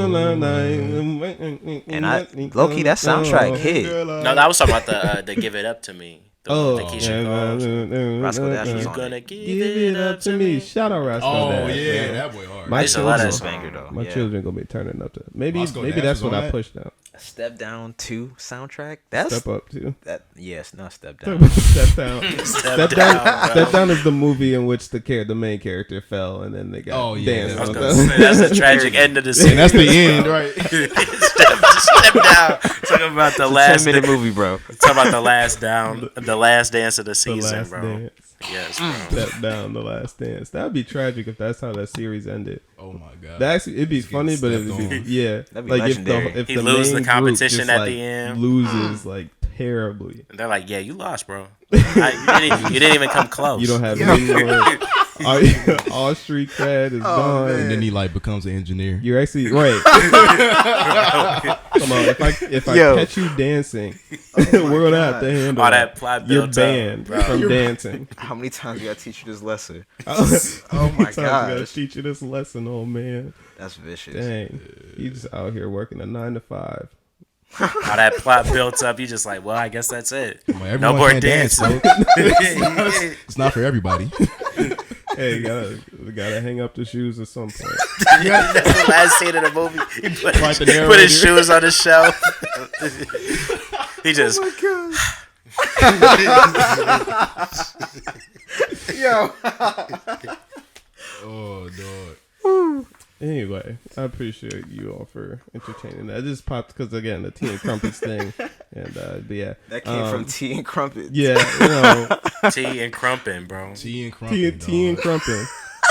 low-key, that soundtrack hit. No, I was talking about the Give It Up to Me. The Keisha Cole. Roscoe Dash was You on gonna it. give Give it up to me. Shout out Roscoe Oh Dash, yeah, man. that boy hard. My I used to love that children, song. Banger though. my Yeah. children gonna be turning up to maybe Roscoe maybe Dash that's was what on I that? pushed out. Step Down 2 soundtrack. That's Step up too. that. Yes, not Step Down. Step down. Step down, bro. Step down is the movie in which the main character fell and then they got Oh, yeah. danced I was on gonna them. say, that's the tragic end of the And scene. that's the end, right? Step down. Talking about the last 10-minute movie, bro. Talking about the last dance of the The season, last bro. dance. Yes, bro. Step down, the last dance. That would be tragic if that's how that series ended. Oh my god. That actually, it'd be Just funny, getting but it'd stepped be on. yeah. That'd be like legendary. if He the lose the main competition group just, at like, the end. loses like terribly. And they're like, "Yeah, you lost, bro. You didn't even come close. You don't have any more. All street cred is gone. And then he like becomes an engineer. You're actually right. Come on, if I Yo. catch you dancing, we're gonna have to handle all that plot You're built banned up, bro. from dancing. How many times you gotta teach you this lesson? Oh my I gotta gosh. teach you this lesson, old man. That's vicious. Dang, you just out here working a 9 to 5. All that plot built up. You just like, well, I guess that's it. Like, No everyone more can't dance, dancing. bro. It's not for everybody. Hey, we gotta hang up the shoes at some point. That's the last scene of the movie. He put, Like the put his narrator. shoes on the shelf. He just. Yo. Oh dog. Anyway, I appreciate you all for entertaining that. It just popped because again the tea and crumpets thing, and but yeah, That came from Tea and Crumpets. yeah, you know, Tea and crumping, bro. Tea and tea crumping. and crumping.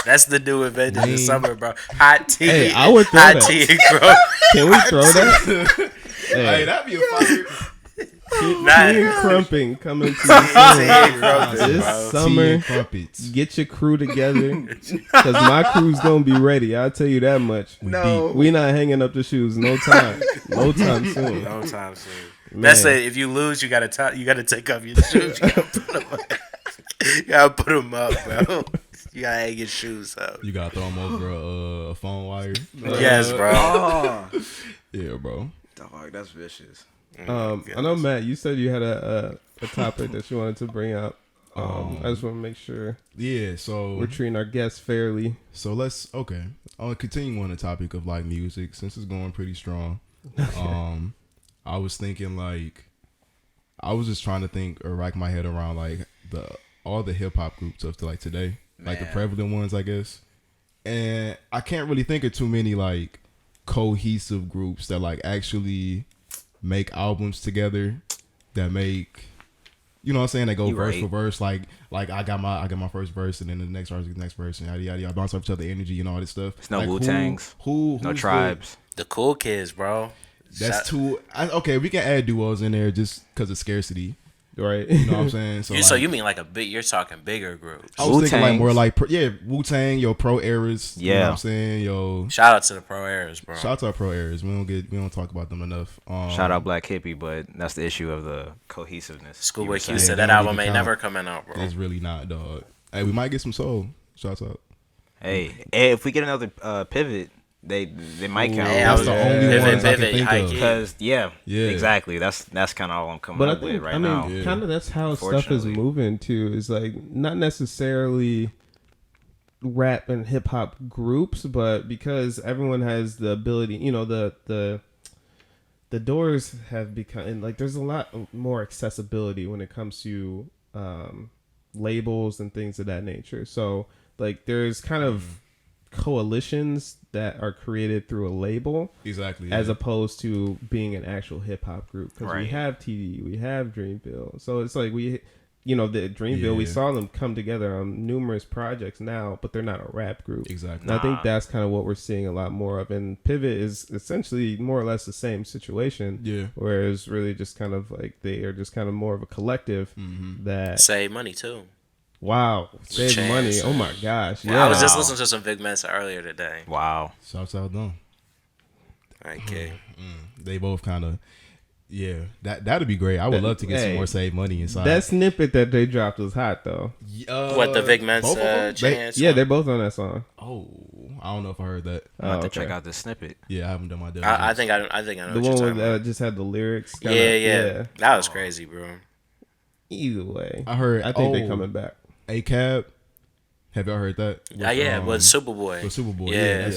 That's the new event in the Lean. summer, bro. Hot tea. Hey, I would throw hot that. tea and crumping. Can we throw that? Hey, Hey, that'd be a fire. tea Nah. and crumping coming to Tea and crumping, this bro. Tea summer. and crumpets. Get your crew together, cause my crew's gonna be ready. I'll tell you that much. No. We not hanging up the shoes. No time soon. No time soon. Man. That's it. If you lose, you gotta take off your shoes. You gotta put them up, bro. You gotta hang your shoes up. You gotta throw them over a phone wire. Yes, bro. Oh, Yeah, bro. dog, that's vicious. I know, Matt. You said you had a topic that you wanted to bring up. I just want to make sure Yeah, so we're treating our guests fairly. let's I'll continue on the topic of like music since it's going pretty strong. I was thinking like I was just trying to think or rack my head around like all the hip hop groups up to like today, like the prevalent ones, I guess. And I can't really think of too many like cohesive groups that like actually make albums together that make, you know what I'm saying, they go verse for verse, like I got my first verse and then the next verse, and yada yada yada, bounce off each other energy and all this stuff. It's no like, Wu-Tangs, no tribes. The cool kids, bro. That's okay, we can add duos in there just because of scarcity. Right. You know what I'm saying? So you mean like you're talking bigger groups. I was thinking like more like, Wu-Tang, yo, Pro Eras. Yeah. You know what I'm saying? Yo. Shout out to the Pro Eras, bro. Shout out to our Pro Eras. We don't talk about them enough. Shout out Black Hippie, but that's the issue of the cohesiveness. Schoolboy Q said that album ain't never coming out, bro. It's really not, dog. Hey, we might get some soul. Shouts out. Hey, if we get another pivot, they might count. That's the only ones I can think of. Because exactly. That's kind of all I'm coming up with right now. Kind of that's how stuff is moving too. Is like not necessarily rap and hip hop groups, but because everyone has the ability, you know, the doors have become, and like there's a lot more accessibility when it comes to labels and things of that nature. So like there's kind of coalitions that are created through a label, exactly, as opposed to being an actual hip hop group. Because we have TD, we have Dreamville, so it's like the Dreamville, we saw them come together on numerous projects now, but they're not a rap group. Exactly. And I think that's kind of what we're seeing a lot more of. And Pivot is essentially more or less the same situation. Yeah. Whereas really just kind of like they are just kind of more of a collective that save money too. Wow, save money! Oh my gosh! Yeah, I was just listening to some Big Mesa earlier today. Wow, shouts out them. Okay, they both kind of, that'd be great. I would love to get some more save money inside. That snippet that they dropped was hot though. What, the Big Mensa chance? They're both on that song. Oh, I don't know if I heard that. I have to check out the snippet. Yeah, I haven't done my diligence. I think I know the what one that just had the lyrics. Yeah, that was crazy, bro. Either way, I heard. I think they're coming back. A-Cab. Have y'all heard that? With Superboy. With Superboy. Yeah.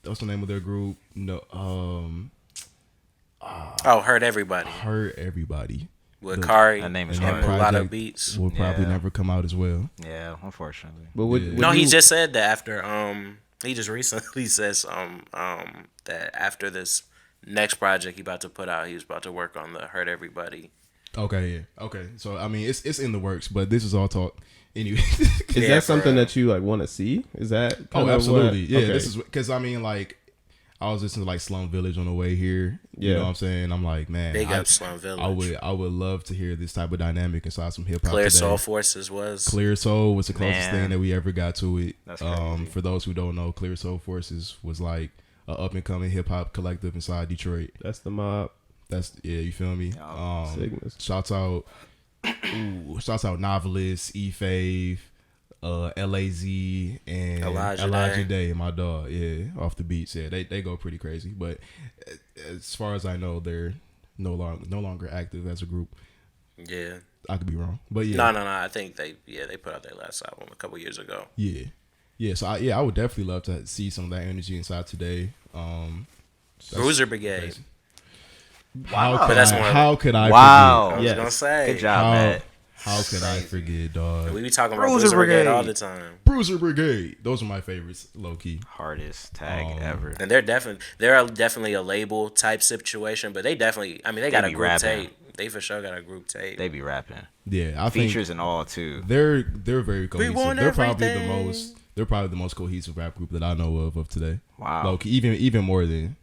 That's the name of their group. No. Hurt Everybody. Hurt Everybody. With Kari. That name is hard. A lot of beats. Will probably never come out as well. Yeah, unfortunately. But he just said that after he just recently says that after this next project he about to put out, he was about to work on the Hurt Everybody. Okay, yeah. Okay. So I mean it's in the works, but this is all talk. Anyway. Is that something that you like want to see? Is that absolutely. Yeah, this is because I mean like I was listening to like Slum Village on the way here. You know what I'm saying? I'm like, man, big up Slum Village. I would love to hear this type of dynamic inside some hip hop. Clear Soul Forces was Clear Soul was the closest thing that we ever got to it. That's crazy. For those who don't know, Clear Soul Forces was like an up and coming hip hop collective inside Detroit. That's the mob. You feel me? Shouts out Novelist, E-Fave, L.A.Z. and Elijah Day, my dog. Yeah, off the beats. Yeah, they go pretty crazy. But as far as I know, they're no longer active as a group. Yeah, I could be wrong, but yeah. No. I think they put out their last album a couple years ago. Yeah. So I would definitely love to see some of that energy inside today. Bruiser Brigade. Crazy. How could I forget? I was gonna say. Good job, man. How could I forget, dog? We be talking about Bruiser Brigade all the time. Bruiser Brigade. Those are my favorites, low key. Hardest tag ever. And they're definitely a label type situation, but they got a group tape. They for sure got a group tape. They be rapping. Yeah, I features think and all too. They're very cohesive. They're everything. probably the most cohesive rap group that I know of today. Wow. Low key, even more than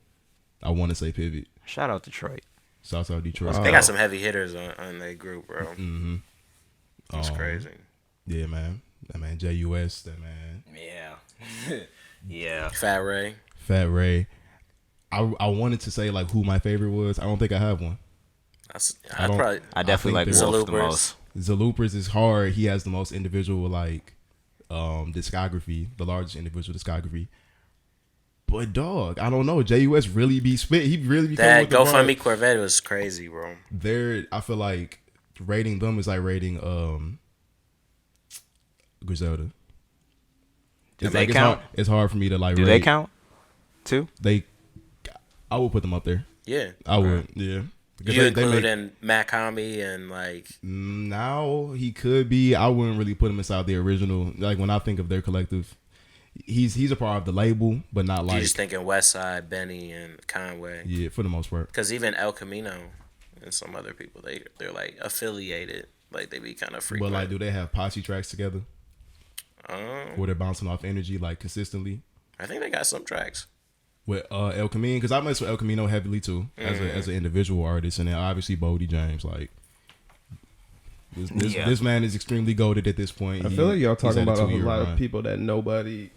I want to say Pivot. Shout out Detroit. Shout out Detroit. They got some heavy hitters on their group, bro. Mm-hmm. That's crazy. Yeah, man. That man JUS. That man. Yeah. Yeah. Fat Ray. I wanted to say like who my favorite was. I don't think I have one. I definitely like Wolf the most. Zaloopers is hard. He has the most individual like discography, the largest individual discography. But dog, I don't know. JUS really be spit. He really be that GoFundMe Corvette was crazy, bro. I feel like rating them is like rating Griselda. Do they count? It's hard for me to like. Do they count too? I would put them up there. Yeah, I would. Yeah. You including Matt Comey and like now he could be. I wouldn't really put him inside the original. Like when I think of their collective, he's a part of the label, but not like. You just thinking Westside, Benny, and Conway. Yeah, for the most part. Because even El Camino and some other people, they're like affiliated. Like they be kind of frequent. But like, do they have posse tracks together? Where they're bouncing off energy like consistently? I think they got some tracks. With El Camino, because I mess with El Camino heavily too, as an individual artist, and then obviously Bodie James. Like this man is extremely goated at this point. I feel like y'all talking about a lot of people that nobody.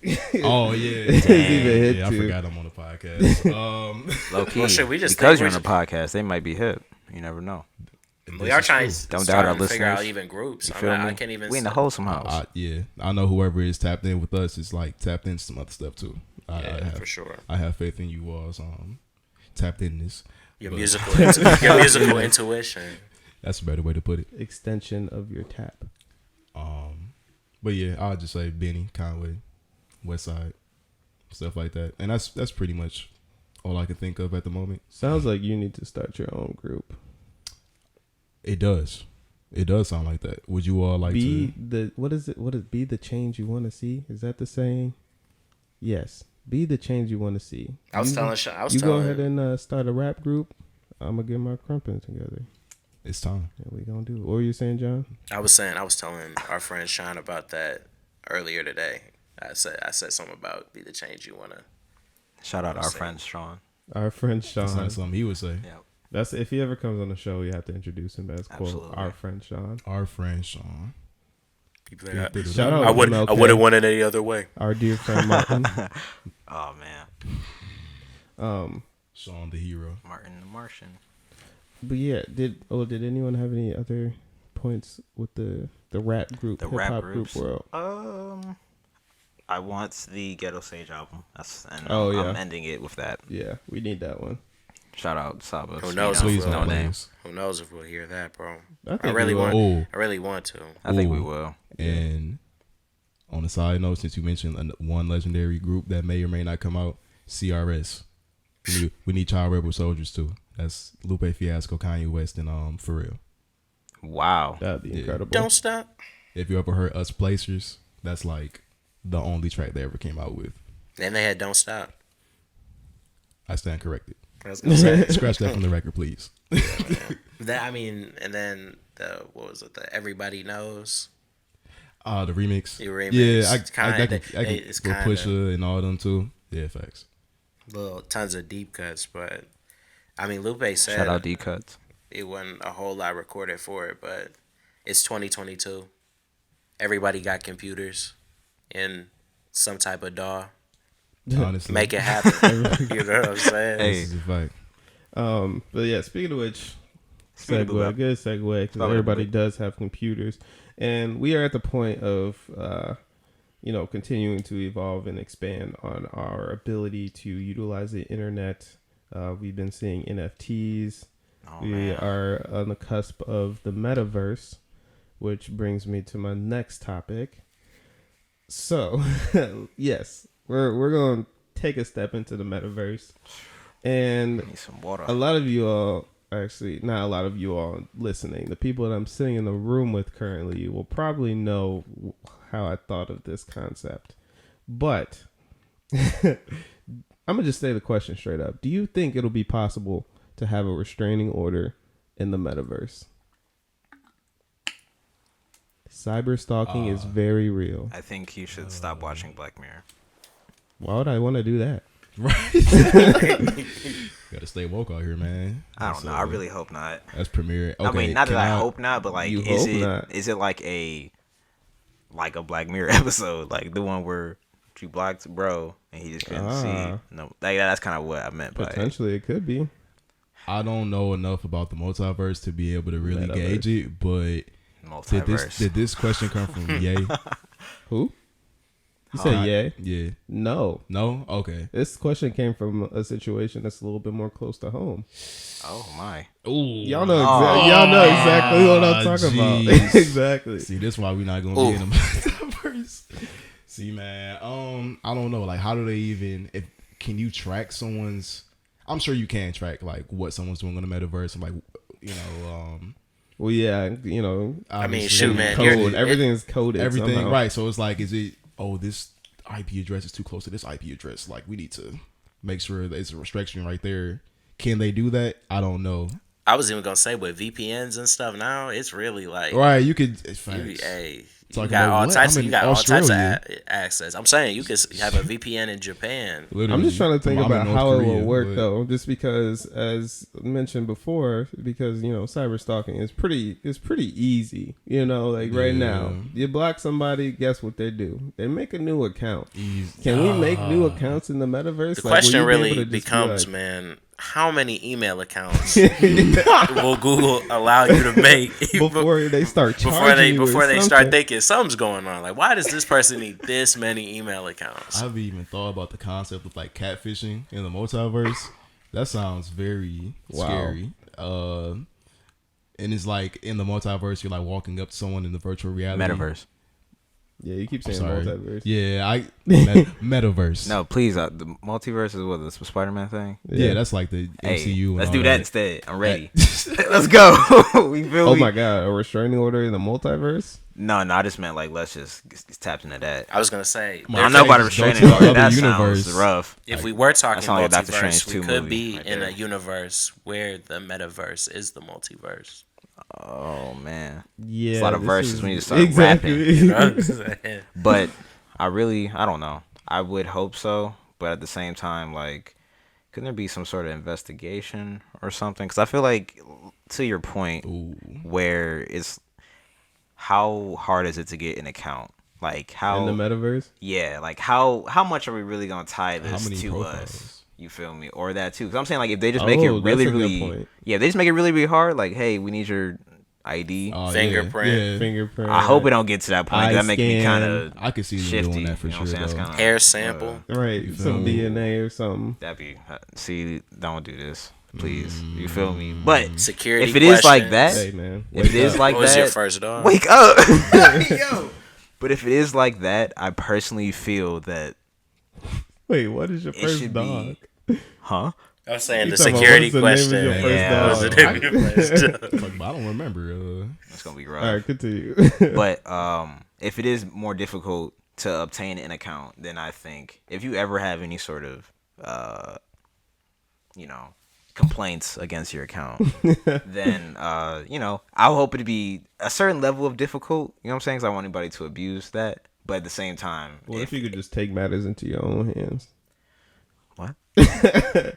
Oh yeah, is even hit to. I forgot I'm on the podcast. Low key, well, shit, we just because you're on the podcast, they might be hip. You never know. We are trying don't doubt our to figure out listeners. even groups. I can't even. We in the Wholesome House. I know whoever is tapped in with us is like tapped into some other stuff too. I have, for sure. I have faith in you all's tapped in this. Your musical intuition. That's a better way to put it. Extension of your tap. But yeah, I'll just say Benny, Conway, Westside, stuff like that, and that's pretty much all I can think of at the moment. Sounds like you need to start your own group. It does. It does sound like that. Would you all like be what is be the change you want to see? Is that the saying? Yes. Be the change you want to see. I was telling. Go ahead and start a rap group. I'm gonna get my Krump together. It's time. Yeah, we gonna do it. What were you saying, John? I was telling our friend Sean about that earlier today. I said something about be the change you wanna. Shout out our friend Sean. Our friend Sean. That's not something he would say. Yep. That's if he ever comes on the show, you have to introduce him as quote our friend Sean. Our friend Sean. Shout out. I would have won it any other way. Our dear friend Martin. Oh man. Sean the hero. Martin the Martian. But yeah, did anyone have any other points with the rap group, hip hop group world? I want the Ghetto Sage album. I'm ending it with that. Yeah, we need that one. Shout out Saba. Who knows? No names. Who knows if we'll hear that, bro? I really want to. I think we will. And on a side note, since you mentioned one legendary group that may or may not come out, CRS. We need Child Rebel Soldiers too. That's Lupe Fiasco, Kanye West, and For Real. Wow, that'd be incredible. Don't stop. If you ever heard Us Placers, that's like the only track they ever came out with. And they had Don't Stop. I stand corrected. I was gonna say. Scratch that from the record, please. Yeah, and then the Everybody Knows. The remix. Your remix. Yeah, it's with Pusha and all them too. Yeah, facts. Tons of deep cuts, but I mean, Lupe said shout out deep cuts. It wasn't a whole lot recorded for it, but it's 2022. Everybody got computers and some type of DAW. Honestly, make it happen. You know what I'm saying? Hey. This is a fact. But yeah, speaking of which, good segue, because everybody does have computers, and we are at the point of continuing to evolve and expand on our ability to utilize the internet. We've been seeing NFTs. We are on the cusp of the metaverse, which brings me to my next topic. So, yes, we're going to take a step into the metaverse. And need some water. A lot of you all, actually, not a lot of you all listening, the people that I'm sitting in the room with currently will probably know how I thought of this concept. But I'm going to just say the question straight up. Do you think it'll be possible to have a restraining order in the metaverse? Cyber stalking is very real. I think you should stop watching Black Mirror. Why would I want to do that? Right. Gotta stay woke out here, man. I don't know. I really hope not. That's premiere. Okay, I mean, not that I hope not, but like, is it like a Black Mirror episode, like the one where you blocked bro and he just couldn't see? No, that's kind of what I meant by it. Potentially, it could be. I don't know enough about the multiverse to be able to really gauge it, but did this question come from Ye? Who? You said Ye? Yeah. No. Okay. This question came from a situation that's a little bit more close to home. Oh my! Ooh. Y'all know exactly what I'm talking about. Exactly. See, this is why we're not gonna be in the metaverse. See, man. I don't know. Like, how do they even? Can you track someone's? I'm sure you can track like what someone's doing on the metaverse and like Well, yeah, you know. I mean, shoot, man, code. Everything is coded. Everything, somehow. right? So it's like, is it? Oh, this IP address is too close to this IP address. Like, we need to make sure there's a restriction right there. Can they do that? I don't know. I was even gonna say with VPNs and stuff now, it's really like right. You could. You got all types of access. I'm saying you could have a VPN in Japan. Literally, I'm just trying to think about how it will work, but... though. Just because, as mentioned before, because cyber stalking is pretty easy. Like right now, you block somebody, guess what they do? They make a new account. Can we make new accounts in the metaverse? The question really becomes, man, how many email accounts will Google allow you to make before they start charging before they start thinking something's going on? Like, why does this person need this many email accounts? I've even thought about the concept of like catfishing in the multiverse. That sounds very scary. And it's like in the multiverse, you're like walking up to someone in the virtual reality metaverse. Yeah, you keep saying multiverse. Yeah, metaverse. No, please. The multiverse is what, the Spider-Man thing? Yeah, that's like the MCU. Let's do that instead. I'm ready. Let's go. We feel oh my god, a restraining order in the multiverse? No, I just meant like let's just tap into that. I was gonna say I don't know about a restraining order. That sounds rough. If we were talking multiverse, we could be in a universe where the metaverse is the multiverse. Oh man, yeah, it's a lot of verses. We need to start rapping. But I don't know. I would hope so, but at the same time, like, couldn't there be some sort of investigation or something? Because I feel like, to your point, where it's how hard is it to get an account? Like how in the metaverse? Yeah, like how much are we really gonna tie this to profiles? Us? You feel me? Or that too? Because I'm saying, like, if they just make it really, they just make it really, really hard. Like, hey, we need your ID, fingerprint. I hope it don't get to that point. That make me kind of. I could see them doing that for sure. Hair sample, right? Some DNA or something. That'd be. See, don't do this, please. You feel me? But security. If it is like that, hey man, if it is like that, what was your first dog? Wake up, yo. But if it is like that, I personally feel that. Wait, what is your first dog? Huh? I was saying the security question. Yeah, I don't remember. It's gonna be rough. All right, continue. But if it is more difficult to obtain an account, then I think if you ever have any sort of complaints against your account, then I hope it to be a certain level of difficult. You know what I'm saying? Because I don't want anybody to abuse that. But at the same time, what if you could just take matters into your own hands? What?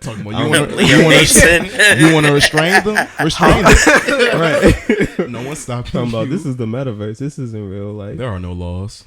Talking about you want to restrain them? Restrain them. Right. No one's stopping talking about this is the metaverse. This isn't real life. There are no laws.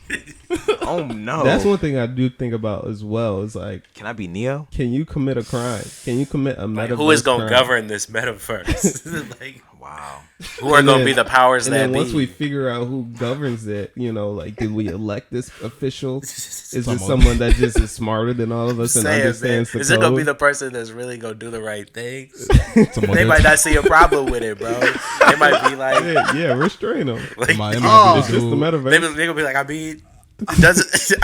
Oh no. That's one thing I do think about as well. Is like, can I be Neo? Can you commit a crime? Can you commit a metaverse? Who is gonna govern this metaverse? Like, wow. Who are gonna be the powers that be? Once we figure out who governs it, like, did we elect this official? Is it someone that just is smarter than all of us and understands the code? Is it gonna be the person that's really gonna do the right things? They might not see a problem with it, bro. They might be like, yeah, restrain them. Like, it's just the metaverse. They gonna be like, it doesn't.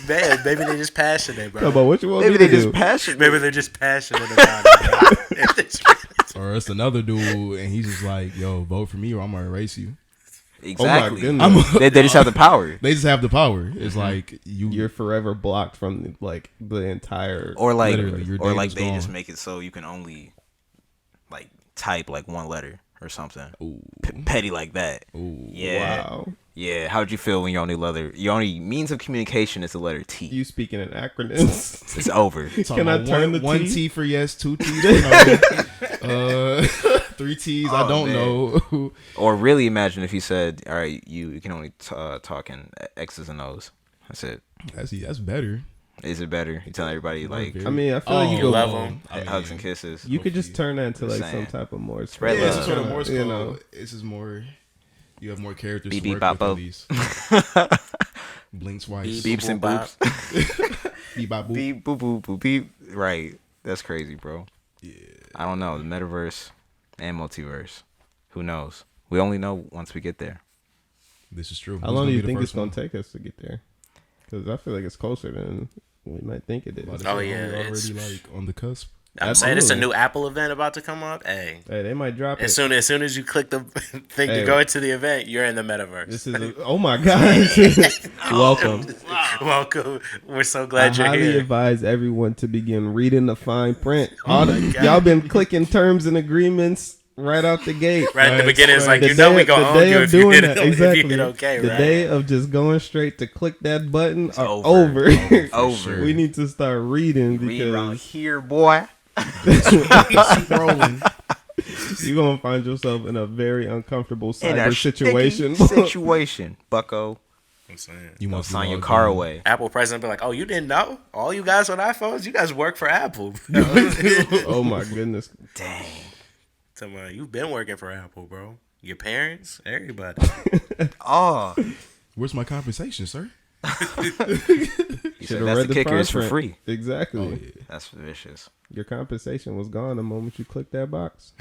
Man, maybe they're just passionate, bro. But what you want maybe me to they're do? just passionate. Maybe they're just passionate about it. Or it's another dude, and he's just like, "Yo, vote for me, or I'm gonna erase you." Exactly. Oh my goodness. They just have the power. They just have the power. It's like you're forever blocked from the entire. Or like, they just make it so you can only like type like one letter or something. Petty like that. Ooh. Yeah. Wow. Yeah, how'd you feel when your only means of communication is the letter T? You speaking in acronyms? It's over. Can I turn the one T? T for yes, 2 T's? 3 T's. I don't know. Or really, imagine if you said, "All right, you can only talk in X's and O's." That's it. That's better. Is it better? You tell everybody like. I mean, I feel like you could love them. Hugs and kisses. You could just turn that into like some type of more spread love. It's sort of more. This is more. You have more characters beep, to work bop, with at least. Blink twice. Beeps and boops. Beep bop boop. Beep boop boop boop beep. Right. That's crazy, bro. Yeah. I don't know. The metaverse and multiverse. Who knows? We only know once we get there. This is true. How long do you think it's going to take us to get there? Because I feel like it's closer than we might think it is. Oh yeah, we're already like on the cusp. I'm saying it's a new Apple event about to come up. Hey, they might drop it as soon as you click the thing to go into the event, you're in the metaverse. This is oh my gosh! Welcome, welcome. We're so glad you're here. I highly advise everyone to begin reading the fine print. Y'all been clicking terms and agreements right out the gate. Right at the beginning, it's like, we gonna own you if you hit it. Exactly. If you hit okay, the right? day of just going straight to click that button are over. Over. We need to start reading because read around here, boy. Scrolling. You're gonna find yourself in a very uncomfortable cyber situation. Bucko. I'm saying you must sign your car away. Apple president be like, "Oh, you didn't know? All you guys on iPhones, you guys work for Apple." Oh my goodness! Dang. You've been working for Apple, bro. Your parents, everybody. Oh, where's my compensation, sir? You said that's the kicker. It's for free. Exactly. Oh, yeah. That's vicious. Your compensation was gone the moment you clicked that box.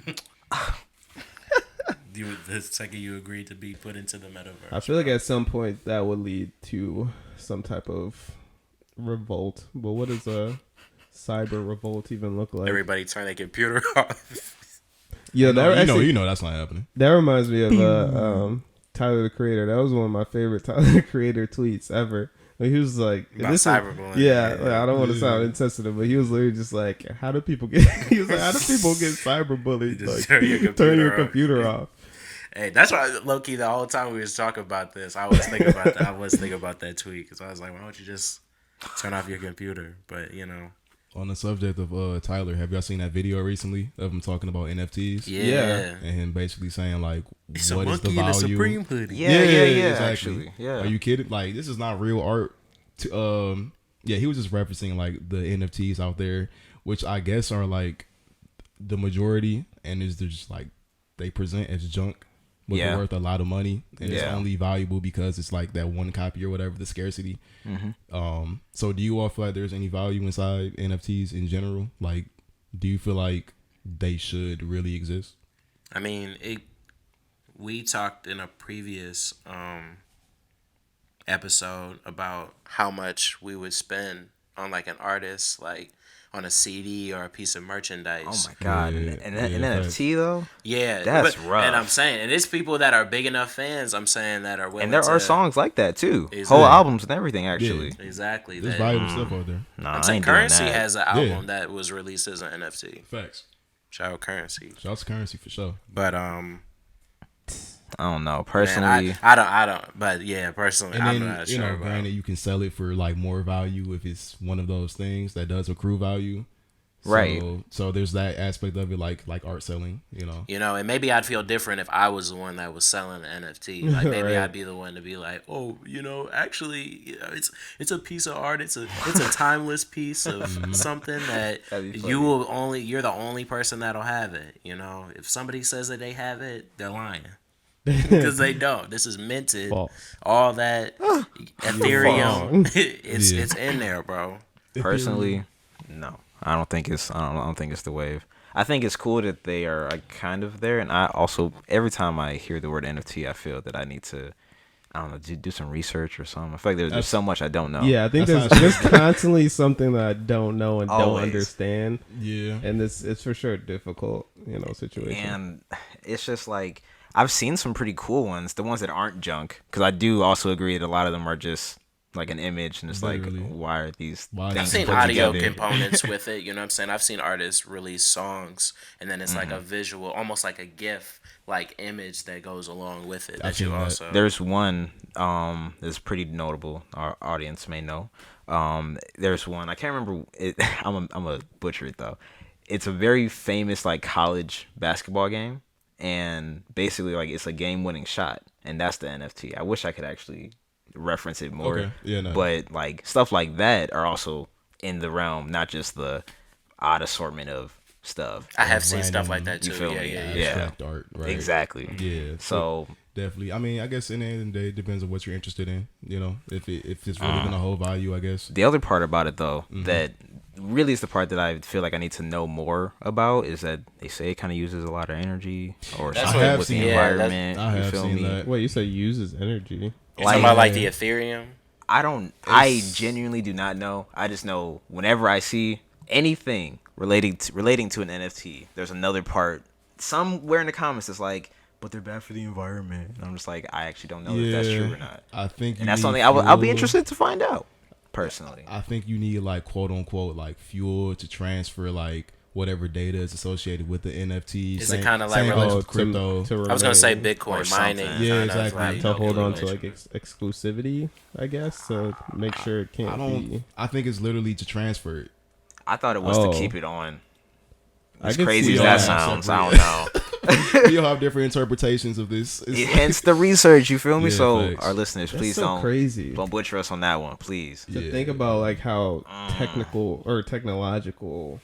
The second you agreed to be put into the metaverse. I feel like at some point that would lead to some type of revolt. But what does a cyber revolt even look like? Everybody turn their computer off. Yeah, you know that's not happening. That reminds me of Tyler the Creator. That was one of my favorite Tyler the Creator tweets ever. He was like, cyberbullying. Yeah, like, I don't want to sound insensitive, but he was literally just like, how do people get cyberbullied? Like, turn your computer off. Hey, that's why, low-key, the whole time we was talking about this, I was thinking about that. I was thinking about that tweet because I was like, why don't you just turn off your computer? But on the subject of Tyler, have y'all seen that video recently of him talking about NFTs? Yeah. And him basically saying like, it's what a is the monkey in a value? Supreme hoodie. Yeah, exactly. Actually, yeah. Are you kidding? Like, this is not real art. He was just referencing like the NFTs out there, which I guess are like the majority, and is just like they present as junk. But they're worth a lot of money, and it's only valuable because it's like that one copy or whatever, the scarcity. Mm-hmm. So do you all feel like there's any value inside NFTs in general? Like, do you feel like they should really exist? I mean, we talked in a previous episode about how much we would spend on like an artist, like on a CD or a piece of merchandise. Oh my god! And NFT though. Yeah, that's rough. And I'm saying, and it's people that are big enough fans. I'm saying that are willing. And there are songs like that too. Exactly. Whole albums and everything. Actually, exactly. There's valuable stuff out there. Nah, I'm saying Currency has an album that was released as an NFT. Facts. Shout out Currency. Shout out to Currency for sure. But I don't know personally. Man, I don't. But yeah, personally, and then, I'm not sure. Granted, you can sell it for like more value if it's one of those things that does accrue value. Right. So there's that aspect of it, like art selling. And maybe I'd feel different if I was the one that was selling the NFT. Like maybe I'd be the one to be like, oh, actually, it's a piece of art. It's a timeless piece of something that you're the only person that'll have it. If somebody says that they have it, they're lying. Because they don't. This is minted. False. All that Ethereum, it's in there, bro. Personally, no. I don't think it's the wave. I think it's cool that they are like kind of there, and I also every time I hear the word NFT, I feel that I need to, do some research or something. I feel like there's so much I don't know. Yeah, I think there's constantly something that I don't know and don't understand. Yeah, and it's for sure difficult, situation. And it's just like I've seen some pretty cool ones, the ones that aren't junk, because I do also agree that a lot of them are just like an image, and it's literally, like, why are these things I've seen audio components with it, you know what I'm saying? I've seen artists release songs, and then it's like a visual, almost like a GIF, like image that goes along with it. There's one that's pretty notable, our audience may know. There's one, I can't remember it. I'm a butcher it though. It's a very famous like college basketball game, and basically like it's a game-winning shot, and that's the NFT. I wish I could actually reference it more. Okay. Yeah, no. But like stuff like that are also in the realm, not just the odd assortment of stuff. I have seen stuff like that too. You feel me? Yeah. Art, right? Exactly. Yeah. So definitely. I mean, I guess in the end of the day, it depends on what you're interested in. If it's really gonna hold value, I guess. The other part about it though, that really is the part that I feel like I need to know more about, is that they say it kind of uses a lot of energy or something with the environment. I have seen that. Wait, you say uses energy? You're talking about like the Ethereum? I genuinely do not know. I just know whenever I see anything relating to an NFT, there's another part somewhere in the comments that's like, but they're bad for the environment. And I'm just like, I actually don't know if that's true or not. I think, and that's something I'll be interested to find out personally. I think you need like quote unquote like fuel to transfer like whatever data is associated with the NFT. Is it kind of like crypto? I was gonna say Bitcoin mining. Yeah, exactly. Like, to hold on to like exclusivity, I guess. So make sure it can't be. I think it's literally to transfer it. I thought it was to keep it on. As I crazy as that sounds, I don't know. We all have different interpretations of this. Hence the research, you feel me? Yeah, so thanks. our listeners, please don't butcher us on that one, please. To think about like how technical or technological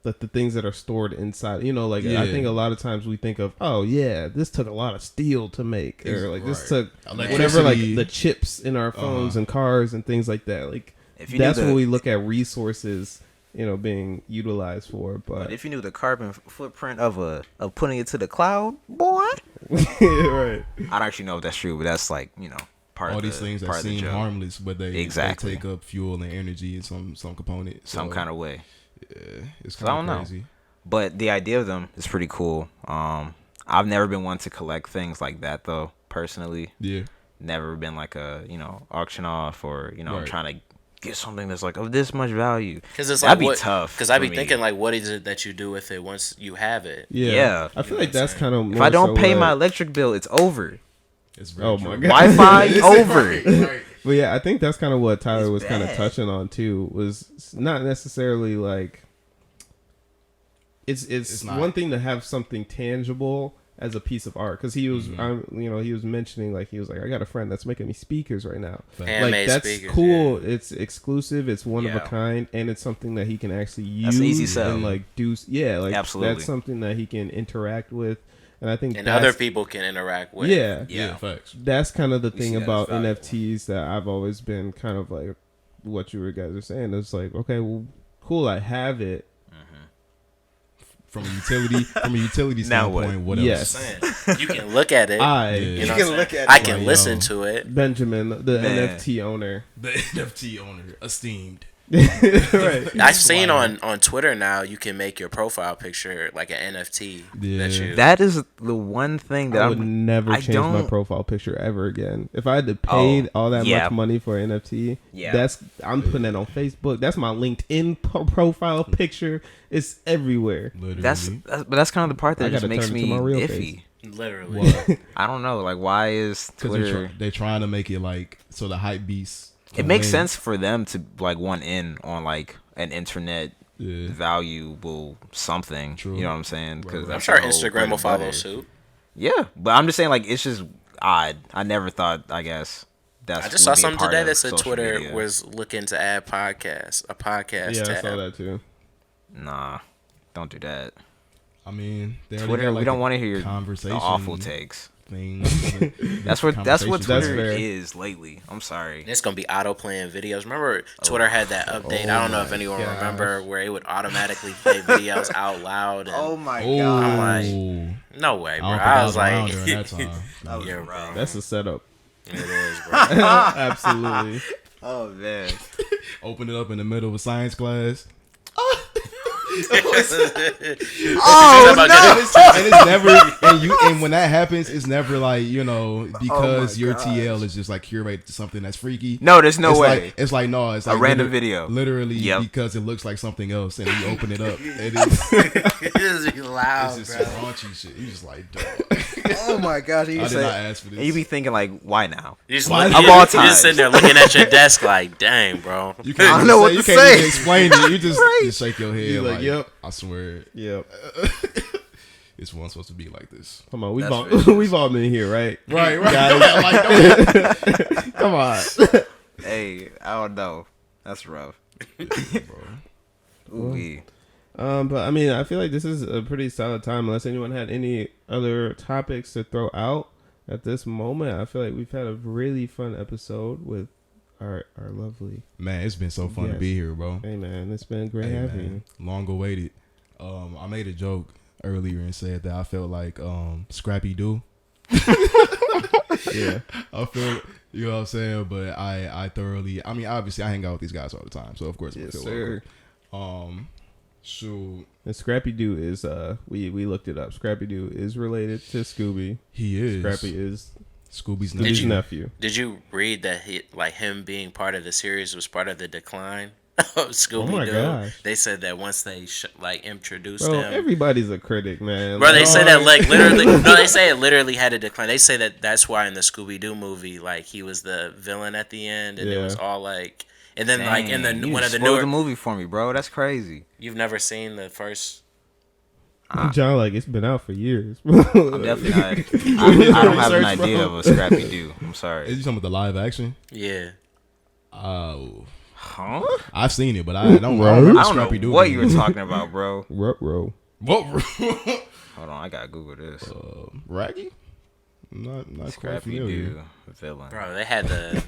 that the things that are stored inside, you know, like I think a lot of times we think of, oh yeah, this took a lot of steel to make, or like this took whatever, like the chips in our phones and cars and things like that. Like that's what we look at resources, you know, being utilized for. But if you knew the carbon footprint of putting it to the cloud, boy, right? I don't actually know if that's true, but that's like, you know, part all of these things that seem harmless, but they take up fuel and energy in some component, some kind of way. Yeah, it's kind of crazy. Know. But the idea of them is pretty cool. I've never been one to collect things like that though, personally. Yeah. Never been like a, you know, auction off or, you know, I'm trying to get something that's like of this much value. Because it's that'd like be tough. Because I'd be thinking like, what is it that you do with it once you have it? Yeah. I feel like that's kind of. If I don't pay my electric bill, it's over. It's very my god. Wi-Fi over. But yeah, I think that's kind of what Tyler was kind of touching on too. Was not necessarily like. It's one thing to have something tangible as a piece of art, because he was he was mentioning, like, he was like, I got a friend that's making me speakers right now. Handmade like that's speakers, cool. Yeah. It's exclusive. It's one of a kind, and it's something that he can actually use. That's easy sell. And like do like absolutely. That's something that he can interact with, and I think other people can interact with. Yeah, facts. That's kind of the thing about NFTs that I've always been kind of like what you guys are saying. It's like, okay, well, cool, I have it. From a utility standpoint, what else? You can look at it. You can look at it. I can listen to it. Benjamin, the NFT owner. The NFT owner, esteemed. Right. I've seen on Twitter now you can make your profile picture like an NFT. Yeah. That is the one thing that I would never change my profile picture ever again. If I had to pay all that much money for an NFT, I'm putting it on Facebook. That's my LinkedIn profile picture. It's everywhere. Literally. But that's kind of the part that just makes me iffy. Face. Literally. I don't know. Like, why is Twitter? They're trying to make it like so the hype beasts. It makes sense for them to like want in on like an internet valuable something. True. You know what I'm saying? Because I'm sure Instagram will follow suit. Yeah, but I'm just saying, like, it's just odd. I never thought. I guess that's. I just saw something today that said Twitter was looking to add a podcast Yeah, tab. I saw that too. Nah, don't do that. I mean, Twitter. We don't want to hear the awful takes. That's what Twitter is lately. I'm sorry. It's gonna be auto playing videos. Remember, Twitter had that update. I don't know if anyone remember where it would automatically play videos out loud. And oh my god! I'm like, no way, bro. I was like, yeah, bro. That's a setup. It is, bro. Absolutely. Oh man! Open it up in the middle of a science class. Oh no! And it's never and when that happens, it's never like, you know, because your TL is just like curated to something that's freaky. No, there's no way. It's like it's like a random video, literally, because it looks like something else, and you open it up, it is loud, it's just bro. raunchy shit. You just like, dog. Oh my god! I did not ask for this. And you be thinking like, why now? You're just sitting there looking at your desk like, dang, bro. You can't I don't know what to say. You can't even explain it. You just shake your head. You're like, yep. I swear. Yep. It's one supposed to be like this. Come on, we've all been here, right? Right. Guys. Come on. Hey, I don't know. That's rough. Ooh. But I mean, I feel like this is a pretty solid time. Unless anyone had any other topics to throw out at this moment, I feel like we've had a really fun episode with our lovely man. It's been so fun to be here, bro. Hey man, it's been great having you. Long awaited. I made a joke earlier and said that I felt like Scrappy Doo. Yeah, I feel, you know what I'm saying, but I thoroughly. I mean, obviously, I hang out with these guys all the time, so of course, yes, I feel sir. welcome. Shoot. And Scrappy Doo is we looked it up. Scrappy Doo is related to Scooby. He is. Scrappy is Scooby's nephew. Did you read that him being part of the series was part of the decline of Scooby Doo? Oh my gosh. They said that once they introduced Bro, him. everybody's a critic, man. Bro, they say that literally. No, they say it literally had a decline. They say that's why in the Scooby Doo movie, he was the villain at the end, and it was all like. And then in the you one of the spoiled newer the movie for me, bro. That's crazy. You've never seen the first. John, it's been out for years. I'm definitely not. I don't have an idea of a Scrappy Doo. I'm sorry. Is you talking about the live action? Yeah. Oh. Huh? I've seen it, but I don't remember I don't Scrappy know Doo. what you were talking about, bro. Ruh-roh. What? Hold on, I gotta Google this. Raggy? Not quite Scrappy familiar. Doo villain. Bro, they had the.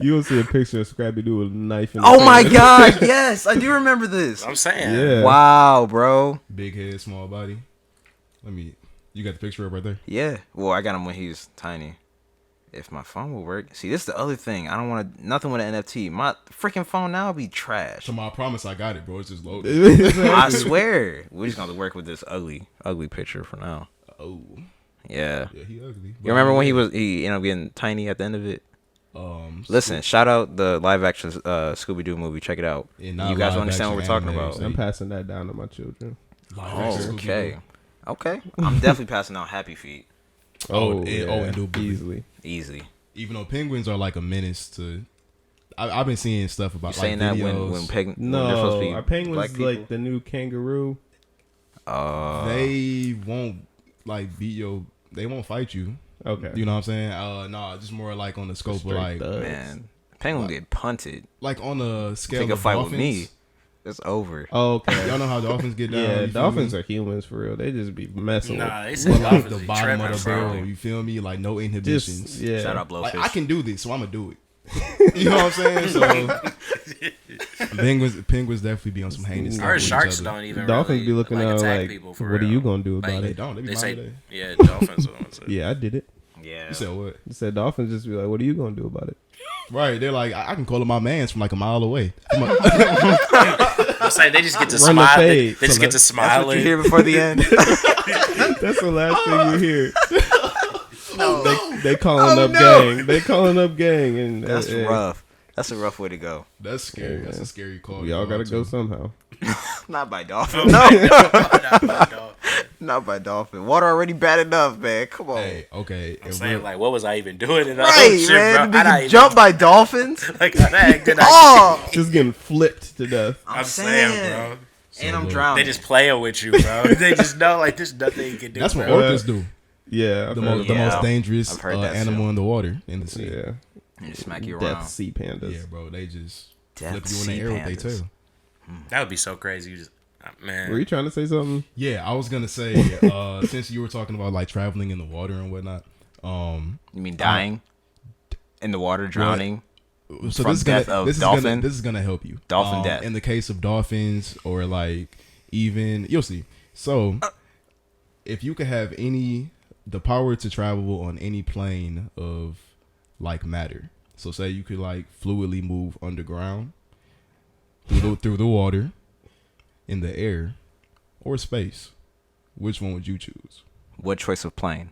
You will see a picture of Scrappy Doo with a knife in his Oh my hand. god, yes, I do remember this. I'm saying. Yeah. Wow, bro. Big head, small body. You got the picture up right there? Yeah. Well, I got him when he was tiny. If my phone will work. See, this is the other thing. I don't want nothing with an NFT. My freaking phone now be trash. So I promise I got it, bro. It's just loaded. I swear. We're just gonna have to work with this ugly picture for now. Oh. Yeah. Yeah, he ugly. You remember when he ended up getting tiny at the end of it? Listen, shout out the live action Scooby Doo movie. Check it out. You guys understand what we're talking about? I'm passing that down to my children. Oh, okay. Okay. I'm definitely passing out Happy Feet. Easily. Easily. Even though penguins are like a menace to, I've been seeing stuff about You're saying videos. that when No, they're supposed to be are penguins black people? like the new kangaroo? They won't beat your. They won't fight you. Okay. You know what I'm saying? Just more like on the scope of Straight thugs. Man, penguin get punted. like on the scale Take a of fight dolphins. with me. It's over. Oh, okay. Y'all know how dolphins get down? Yeah, you feel dolphins me? are humans for real. They just be messing Nah, with. they said Like dolphins the be bottom tripping, of the barrel. bro. You feel me? Like no inhibitions. Just, yeah. Shout out Blowfish. Like I can do this, so I'm gonna do it. You know what I'm saying? So penguins definitely be on some heinous stuff. Our with each sharks other. don't even Dolphins really, be looking at attack people for what are real. you gonna do about They it? don't. They be They say, minded. yeah, dolphins are the ones that- Yeah, I did it. Yeah. You said what? I said dolphins just be like, what are you gonna do about it? Right? They're like, I can call it my man's from like a mile away. I'm saying they just get to Run the smile. They fade. just get to That's smile. what you hear before the end. That's the last thing you hear. No. They calling up gang. They calling up gang, and That's rough. That's a rough way to go. That's scary. That's a scary call. We all gotta go somehow. Not by dolphin. No. Not by dolphin. Water already bad enough, man. Come on. Hey, okay. I'm saying, what was I even doing in that Right, shit, man. bro? Did you jump by dolphins? Like, how the heck did I? Oh. Just getting flipped to death. I'm saying, saying, bro. And I'm look, drowning. They just playing with you, bro. They just know, there's nothing you can do. That's what bro. orcas do. Yeah, The most dangerous I've heard that animal too. in the water, in the sea. Yeah, They just smack you death around. sea pandas. Yeah, bro. They just Death flip you in sea the air with their pandas. tail. That would be so crazy. You just, man. Were you trying to say something? Yeah, I was gonna say since you were talking about like traveling in the water and whatnot. You mean dying in the water, drowning? So From this is death gonna of this is dolphin? gonna this is gonna help you. Dolphin death. In the case of dolphins or like even you'll see. So if you could have the power to travel on any plane of like matter. So say you could like fluidly move underground through the water, in the air, or space. Which one would you choose? What choice of plane?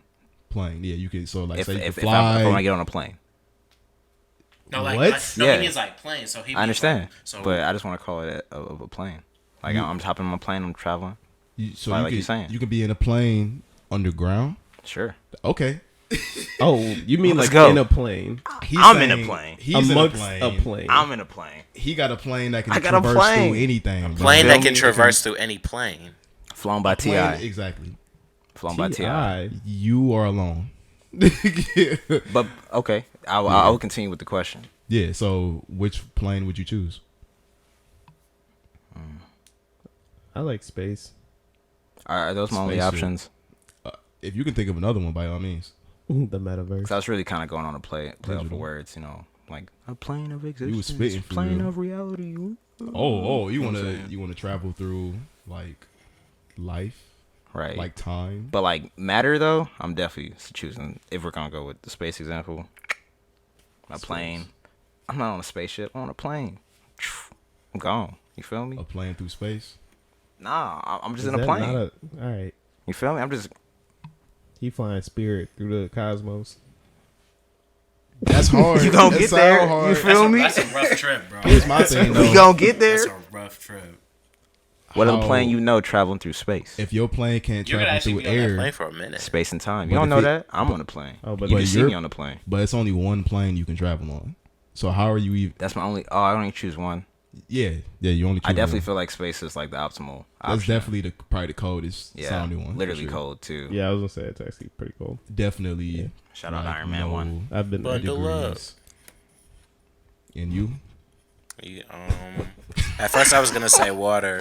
Plane. Yeah, you could. So like say you could If fly. I want to get on a plane. No, What? no, Yeah. he means plane. So he. I understand. So, But I just want to call it a plane. Like I'm hopping on my plane, I'm traveling. So Like you you could, saying. you could be in a plane underground. Sure. Okay. Oh, you mean Let's like go. in a plane? I'm in a plane. He's Amongst in a a plane. plane. I'm in a plane. He got a plane that can I got a traverse plane. through anything. bro. plane Feel that can me? traverse through any plane. Flown by Plane- Ti. Exactly. Flown by Ti. T.I. You are alone. But okay, I will continue with the question. Yeah. So which plane would you choose? I like space. Are those my only Spaceship. options? If you can think of another one, by all means. The metaverse. Because I was really kind of going on a play off of Digital. words, like a plane of existence, spitting for plane real. of reality. Oh, you know what I'm wanna saying? travel through like life, Right. like time. But like matter though, I'm definitely choosing. If we're gonna go with the space example, my plane. I'm not on a spaceship. I'm on a plane. I'm gone. You feel me? A plane through space. Nah, I'm just Is in a that plane. all right. You feel me? I'm just. He flying spirit through the cosmos. That's hard. You gonna That get sound there? hard. You feel me? That's a rough trip, bro. Here's my thing though. We gonna get there. That's a rough trip. What other How- plane you know traveling through space? If your plane can't You could travel actually through be on that air, plane for a minute. Space and time. But You don't if know it- that? I'm on a plane. Oh, but You like can see you're- me on the plane. but it's only one plane you can travel on. So how are you even? That's my only. Oh, I only choose one. Yeah, you only. I definitely one. feel like space is like the optimal. That's option. definitely probably the coldest Yeah, sounding one. for literally sure. cold too. yeah, I was gonna say it's actually pretty cool. Definitely. Shout out Iron Man 1. I've been there. Bundle up. Degrees. And you? You, at first I was gonna say water,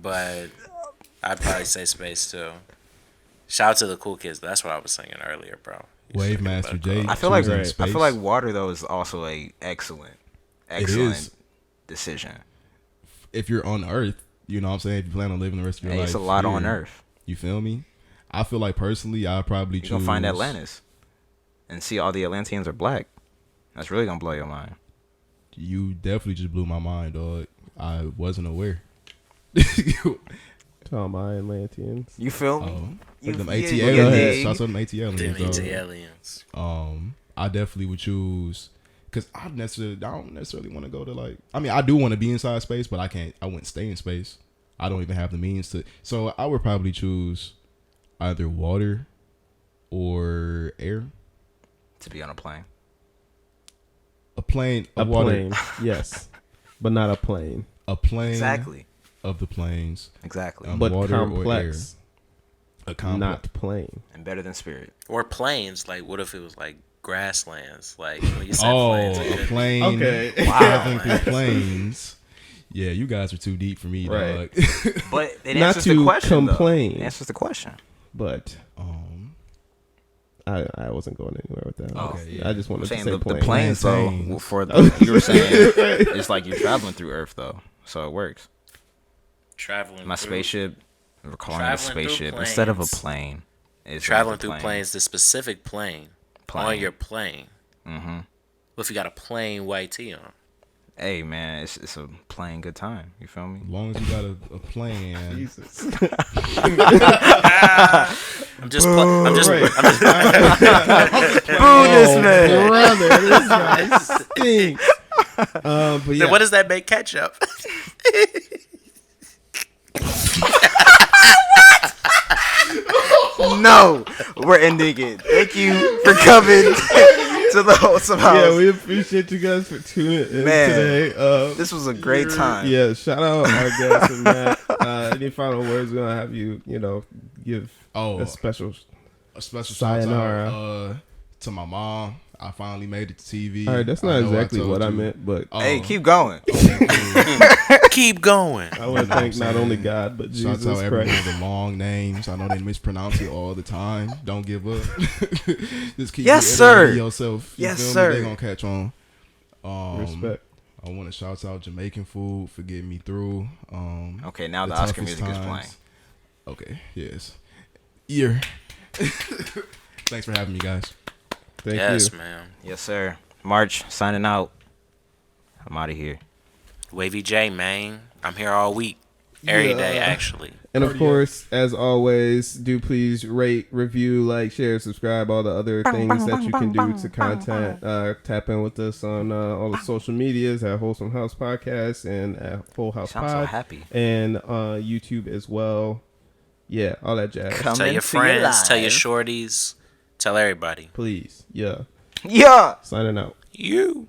but I'd probably say space too. Shout out to the cool kids. That's what I was singing earlier, bro. Wave Master J. I feel like choosing I space. feel like water though is also a excellent is. decision. If you're on Earth, you know what I'm saying? If you plan on living the rest of your Hey, life, it's a lot here, on Earth. You feel me? I feel like personally, I'd probably You choose. gonna find Atlantis and see all the Atlanteans are black. That's really gonna blow your mind. You definitely just blew my mind, dog. I wasn't aware. Talking about Atlanteans. You feel me? Oh, You- like them yeah, AT you aliens. dig. Shout out to them AT aliens, Them dog. aliens. I definitely would choose because I don't necessarily want to go to like. I mean, I do want to be inside space, but I can't. I wouldn't stay in space. I don't even have the means to. So I would probably choose either water or air. To be on a plane. A plane, A water, plane, yes, but not a plane. a plane. Exactly. Of the planes, Exactly. But water complex, or air. A complex. not plain. And better than Spirit. Or plains. Like, what if it was like grasslands? Like when you said Oh, plains, a plane. Okay. Traveling through planes. Yeah, you guys are too deep for me, Right. dog. But it Not answers to the question. complain. Though. It answers the question. But I wasn't going anywhere with that. Okay, yeah. I just wanted I'm saying to say the plane. planes though. Planes. Well, for the, you were saying it's like you're traveling through Earth though, so it works. traveling. My through, spaship, we're calling it a Traveling through spaceship instead of a planes. plane. It's Traveling like a through plane. planes. The specific plane on your plane. Mm-hmm. What if you got a plain white tee on? Hey man, it's a plain good time. You feel me? As long as you got a plan. Jesus. I'm just. I'm just. Right. I'm just Boo this man. Brother, this guy stinks. But yeah, What does that make ketchup? No, we're ending it. Thank you for coming to the Wholesome House. yeah, we appreciate you guys for tuning in Man, today. This was a great time. Yeah, shout out our guest and Matt. Any final words? We're gonna have you, give a special. A special shout Sayonara. out to my mom. I finally made it to TV. All right, that's not I know exactly told what I you. meant, but Hey, keep going. Keep going. I want to thank not only God but Shout out Jesus to everyone Christ. with the long names. I know they mispronounce it all the time. Don't give up. Just keep Yes, reiterating sir. yourself. You Yes, feel me? sir. They gonna catch on. Respect. I want to shout out Jamaican food for getting me through. Okay, now the Oscar toughest music is times. playing. Okay, yes. Ear. Thanks for having me, guys. Thank Yes, you. man. Yes, sir. March signing out. I'm out of here. Wavy J, man. I'm here all week. Every day, Yeah. actually. And of course, as always, do please rate, review, like, share, subscribe, all the other things that you can do to content. Tap in with us on all the social medias at Wholesome House Podcast and at Whole House Sound so Pod happy. and YouTube as well. Yeah, all that jazz. Coming Tell your to friends, tell your live. shorties, tell everybody. Please. Yeah. Yeah. Signing out. You.